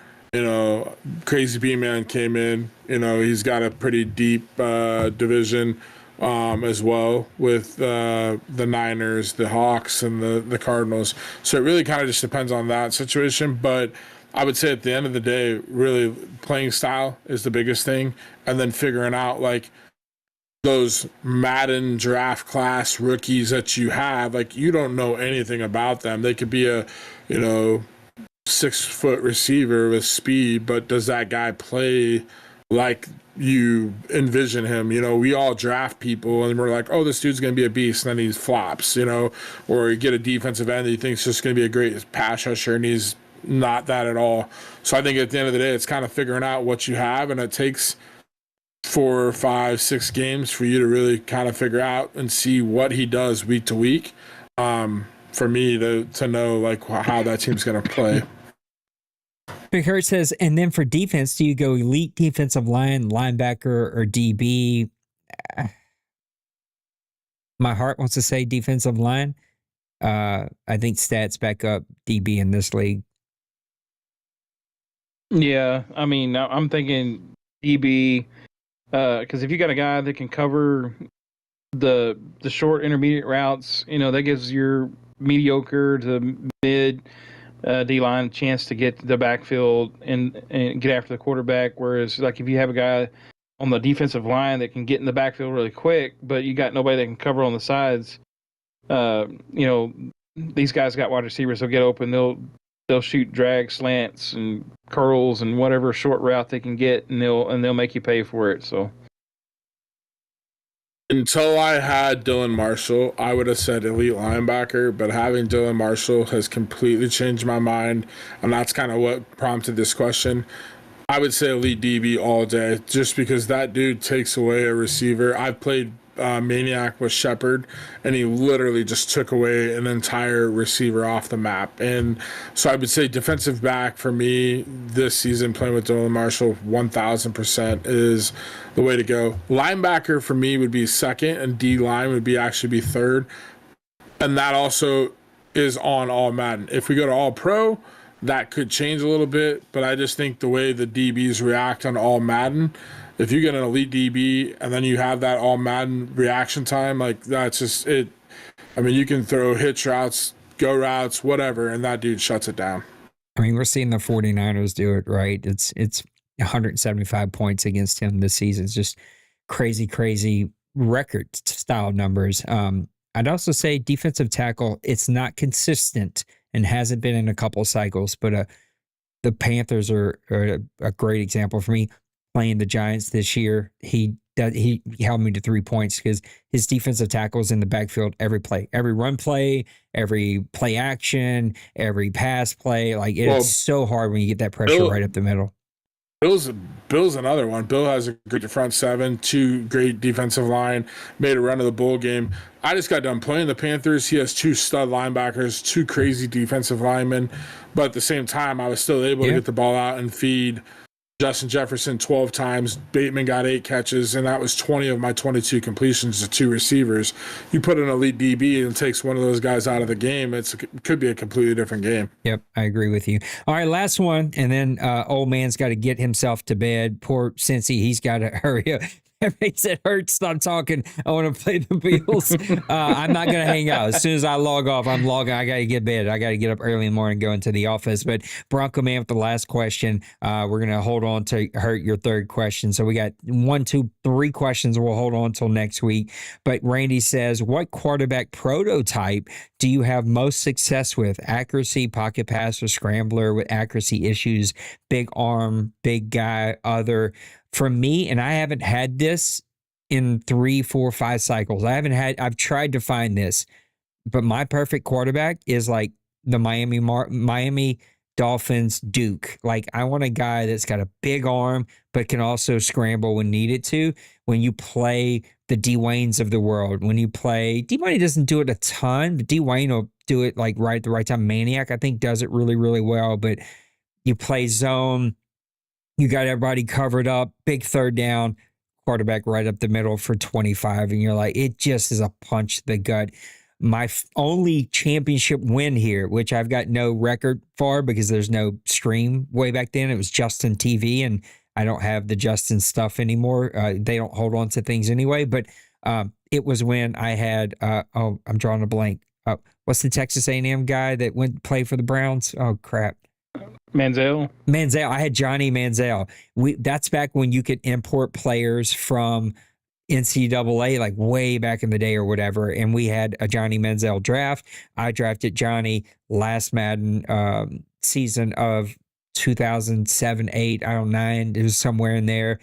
D: Crazy B-Man came in, he's got a pretty deep division as well, with the Niners, the Hawks, and the Cardinals. So it really kind of just depends on that situation. But I would say at the end of the day, really playing style is the biggest thing. And then figuring out, like, those Madden draft class rookies that you have, like, you don't know anything about them. They could be a, 6-foot receiver with speed, but does that guy play like you envision him? We all draft people and we're like, oh, this dude's going to be a beast, and then he flops, or you get a defensive end that you think is just going to be a great pass rusher, and he's not that at all. So I think at the end of the day, it's kind of figuring out what you have, and it takes 4, 5, 6 games for you to really kind of figure out and see what he does week to week, for me to know like how that team's going to play.
B: Big Hurt says, and then for defense, do you go elite defensive line, linebacker, or DB? My heart wants to say defensive line. I think stats back up DB in this league.
C: Yeah, I mean, I'm thinking DB, because if you got a guy that can cover the short intermediate routes, that gives your mediocre to mid D-line a chance to get to the backfield and get after the quarterback. Whereas, like, if you have a guy on the defensive line that can get in the backfield really quick, but you got nobody that can cover on the sides, these guys got wide receivers. They'll get open. They'll shoot drag slants and curls and whatever short route they can get, and they'll make you pay for it. So
D: until I had Dylan Marshall, I would have said elite linebacker, but having Dylan Marshall has completely changed my mind, and that's kind of what prompted this question. I would say elite DB all day, just because that dude takes away a receiver. I've played Maniac with Shepard, and he literally just took away an entire receiver off the map. And so I would say defensive back for me this season, playing with Dylan Marshall 1000% is the way to go. Linebacker for me would be second, and D-line would be third. And that also is on all Madden. If we go to all pro, that could change a little bit, but I just think the way the DBs react on all Madden, if you get an elite DB and then you have that all Madden reaction time, like, that's just it. I mean, you can throw hitch routes, go routes, whatever, and that dude shuts it down.
B: I mean, we're seeing the 49ers do it, right? It's 175 points against him this season. It's just crazy record style numbers. I'd also say defensive tackle, it's not consistent and hasn't been in a couple cycles, but the Panthers are a great example for me. Playing the Giants this year, he held me to 3 points because his defensive tackles in the backfield every play, every run play, every play action, every pass play. Like it's so hard when you get that pressure right up the middle.
D: Bill's another one. Bill has a great front seven, 2 great defensive line, made a run of the bowl game. I just got done playing the Panthers. He has 2 stud linebackers, 2 crazy defensive linemen, but at the same time, I was still able to get the ball out and feed Justin Jefferson 12 times. Bateman got 8 catches, and that was 20 of my 22 completions to 2 receivers. You put an elite DB and takes one of those guys out of the game, it could be a completely different game.
B: Yep, I agree with you. All right, last one, and then old man's got to get himself to bed. Poor Cincy, he's got to hurry up. That makes it hurt. Stop talking. I want to play the Bills. I'm not going to hang out. As soon as I log off, I'm logging. I got to get bed. I got to get up early in the morning and go into the office. But Bronco Man with the last question. We're going to hold on to your third question. So we got 1, 2, 3 questions. We'll hold on until next week. But Randy says, what quarterback prototype do you have most success with? Accuracy, pocket passer, scrambler with accuracy issues, big arm, big guy, other. For me, and I haven't had this in 3, 4, 5 cycles. I've tried to find this, but my perfect quarterback is like the Miami Dolphins Duke. Like I want a guy that's got a big arm, but can also scramble when needed to. When you play the Dwaynes of the world, Dwayne doesn't do it a ton, but Dwayne will do it like right at the right time. Maniac, I think, does it really, really well, but you play zone. You got everybody covered up, big third down, quarterback right up the middle for 25. And you're like, it just is a punch to the gut. My only championship win here, which I've got no record for because there's no stream way back then. It was Justin TV, and I don't have the Justin stuff anymore. They don't hold on to things anyway. But it was when I had, I'm drawing a blank. What's the Texas A&M guy that went to play for the Browns? Oh, crap.
C: Manziel.
B: I had Johnny Manziel. That's back when you could import players from NCAA, like way back in the day or whatever. And we had a Johnny Manziel draft. I drafted Johnny last Madden season of 2007, 8, I don't know, 9. It was somewhere in there.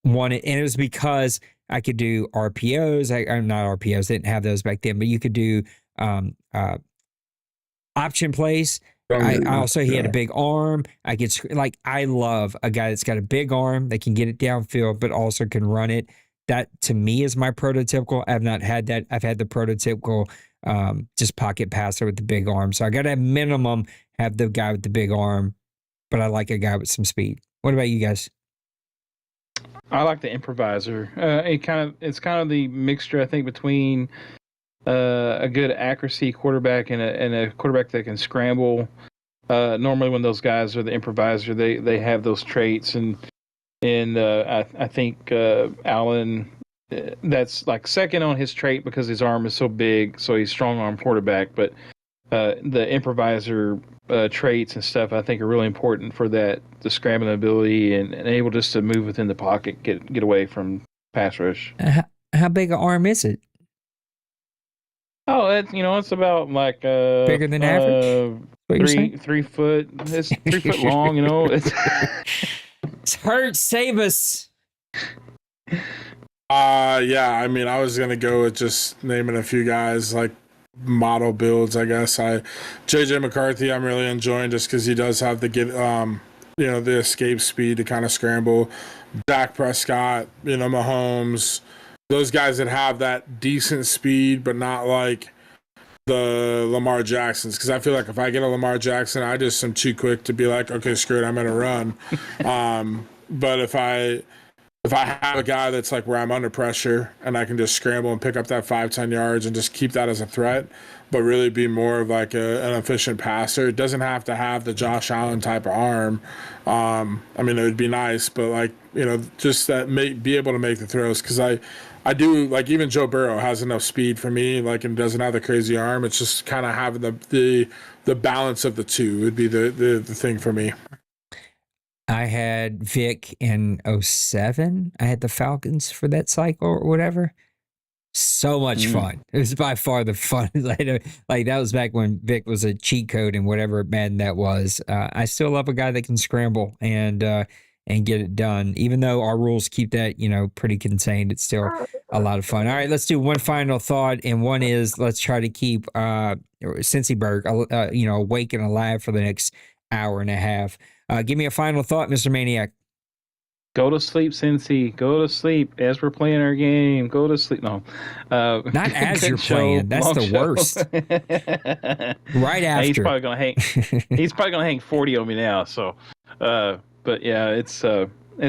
B: Won it, and it was because I could do RPOs. I'm not RPOs, didn't have those back then, but you could do option plays. I also, he had a big arm. I love a guy that's got a big arm that can get it downfield, but also can run it. That to me is my prototypical. I've not had that. I've had the prototypical just pocket passer with the big arm. So I got to minimum have the guy with the big arm, but I like a guy with some speed. What about you guys?
C: I like the improviser. It's kind of the mixture, I think, between a good accuracy quarterback and a quarterback that can scramble. Normally, when those guys are the improviser, they have those traits, and I think Allen, that's like second on his trait because his arm is so big, so he's strong arm quarterback. But the improviser traits and stuff, I think, are really important for that, the scrambling ability and able just to move within the pocket, get away from pass rush.
B: How big an arm is it?
C: Oh, it's about like
B: bigger than average.
C: 3 foot. It's 3 foot long.
B: It's hurt. Save us.
D: Yeah. I mean, I was gonna go with just naming a few guys like model builds. I guess JJ McCarthy. I'm really enjoying just because he does have the the escape speed to kind of scramble. Dak Prescott. Mahomes. Those guys that have that decent speed, but not like the Lamar Jacksons. Because I feel like if I get a Lamar Jackson, I just am too quick to be like, okay, screw it, I'm gonna run. But if I have a guy that's like where I'm under pressure and I can just scramble and pick up that 5-10 yards and just keep that as a threat, but really be more of like an efficient passer. It doesn't have to have the Josh Allen type of arm. I mean, it would be nice, but like, just that be able to make the throws. Because I do, like, even Joe Burrow has enough speed for me, like, and doesn't have the crazy arm. It's just kind of having the balance of the two would be the thing for me.
B: I had Vic in 07. I had the Falcons for that cycle or whatever. So much fun. It was by far the fun. Like that was back when Vic was a cheat code and whatever Madden that was. I still love a guy that can scramble and get it done. Even though our rules keep that, pretty contained, it's still a lot of fun. All right, let's do one final thought, and one is let's try to keep Cincyberg, awake and alive for the next hour and a half. Give me a final thought, Mr. Maniac.
C: Go to sleep, Cincy. Go to sleep as we're playing our game. Go to sleep. No.
B: Not as you're playing. That's the worst. Right after.
C: He's probably gonna hang 40 on me now. So, but yeah, it's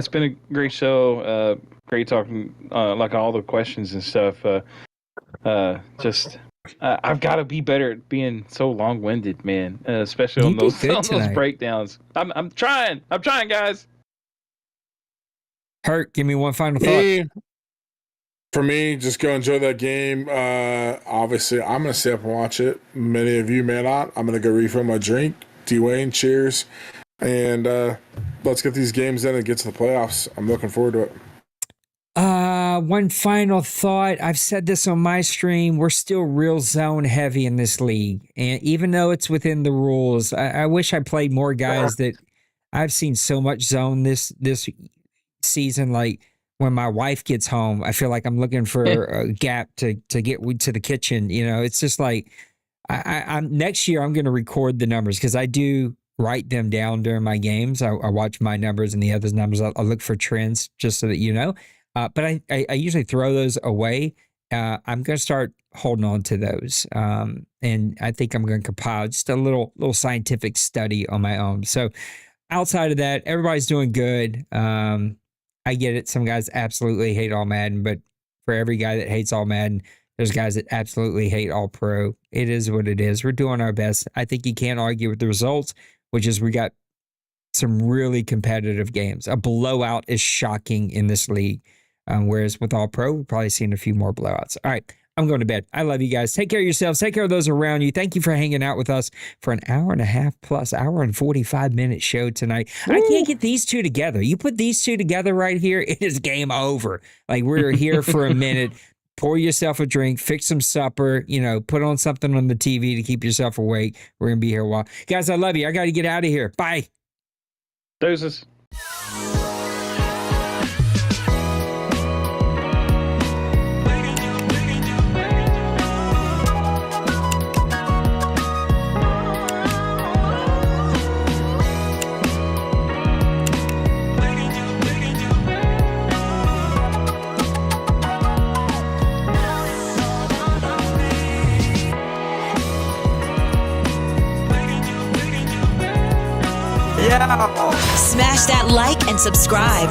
C: been a great show. Great talking, like all the questions and stuff. I've got to be better at being so long-winded, man. Especially on those breakdowns. I'm trying, guys.
B: Hurt, give me one final thought.
D: For me, just go enjoy that game. Obviously, I'm going to stay up and watch it. Many of you may not. I'm going to go refill my drink. Dwayne, cheers. And let's get these games in and get to the playoffs. I'm looking forward to it.
B: One final thought. I've said this on my stream. We're still real zone heavy in this league. And even though it's within the rules, I wish I played more guys that I've seen so much zone this season. Like when my wife gets home, I feel like I'm looking for a gap to get to the kitchen. It's just like I'm next year I'm going to record the numbers because I do write them down during my games. I watch my numbers and the others' numbers. I'll look for trends just so that you know. But I usually throw those away. I'm going to start holding on to those. And I think I'm going to compile just a little scientific study on my own. So outside of that, everybody's doing good. I get it. Some guys absolutely hate all Madden, but for every guy that hates all Madden, there's guys that absolutely hate all pro. It is what it is. We're doing our best. I think you can't argue with the results, which is we got some really competitive games. A blowout is shocking in this league. Whereas with all pro, we've probably seen a few more blowouts. All right, I'm going to bed. I love you guys. Take care of yourselves. Take care of those around you. Thank you for hanging out with us for an hour and a half plus hour and 45-minute show tonight. Woo! I can't get these two together. You put these two together right here, it is game over. Like we're here for a minute. Pour yourself a drink, fix some supper, put on something on the TV to keep yourself awake. We're going to be here a while. Guys, I love you. I got to get out of here. Bye.
C: Deuces.
A: Smash that like and subscribe.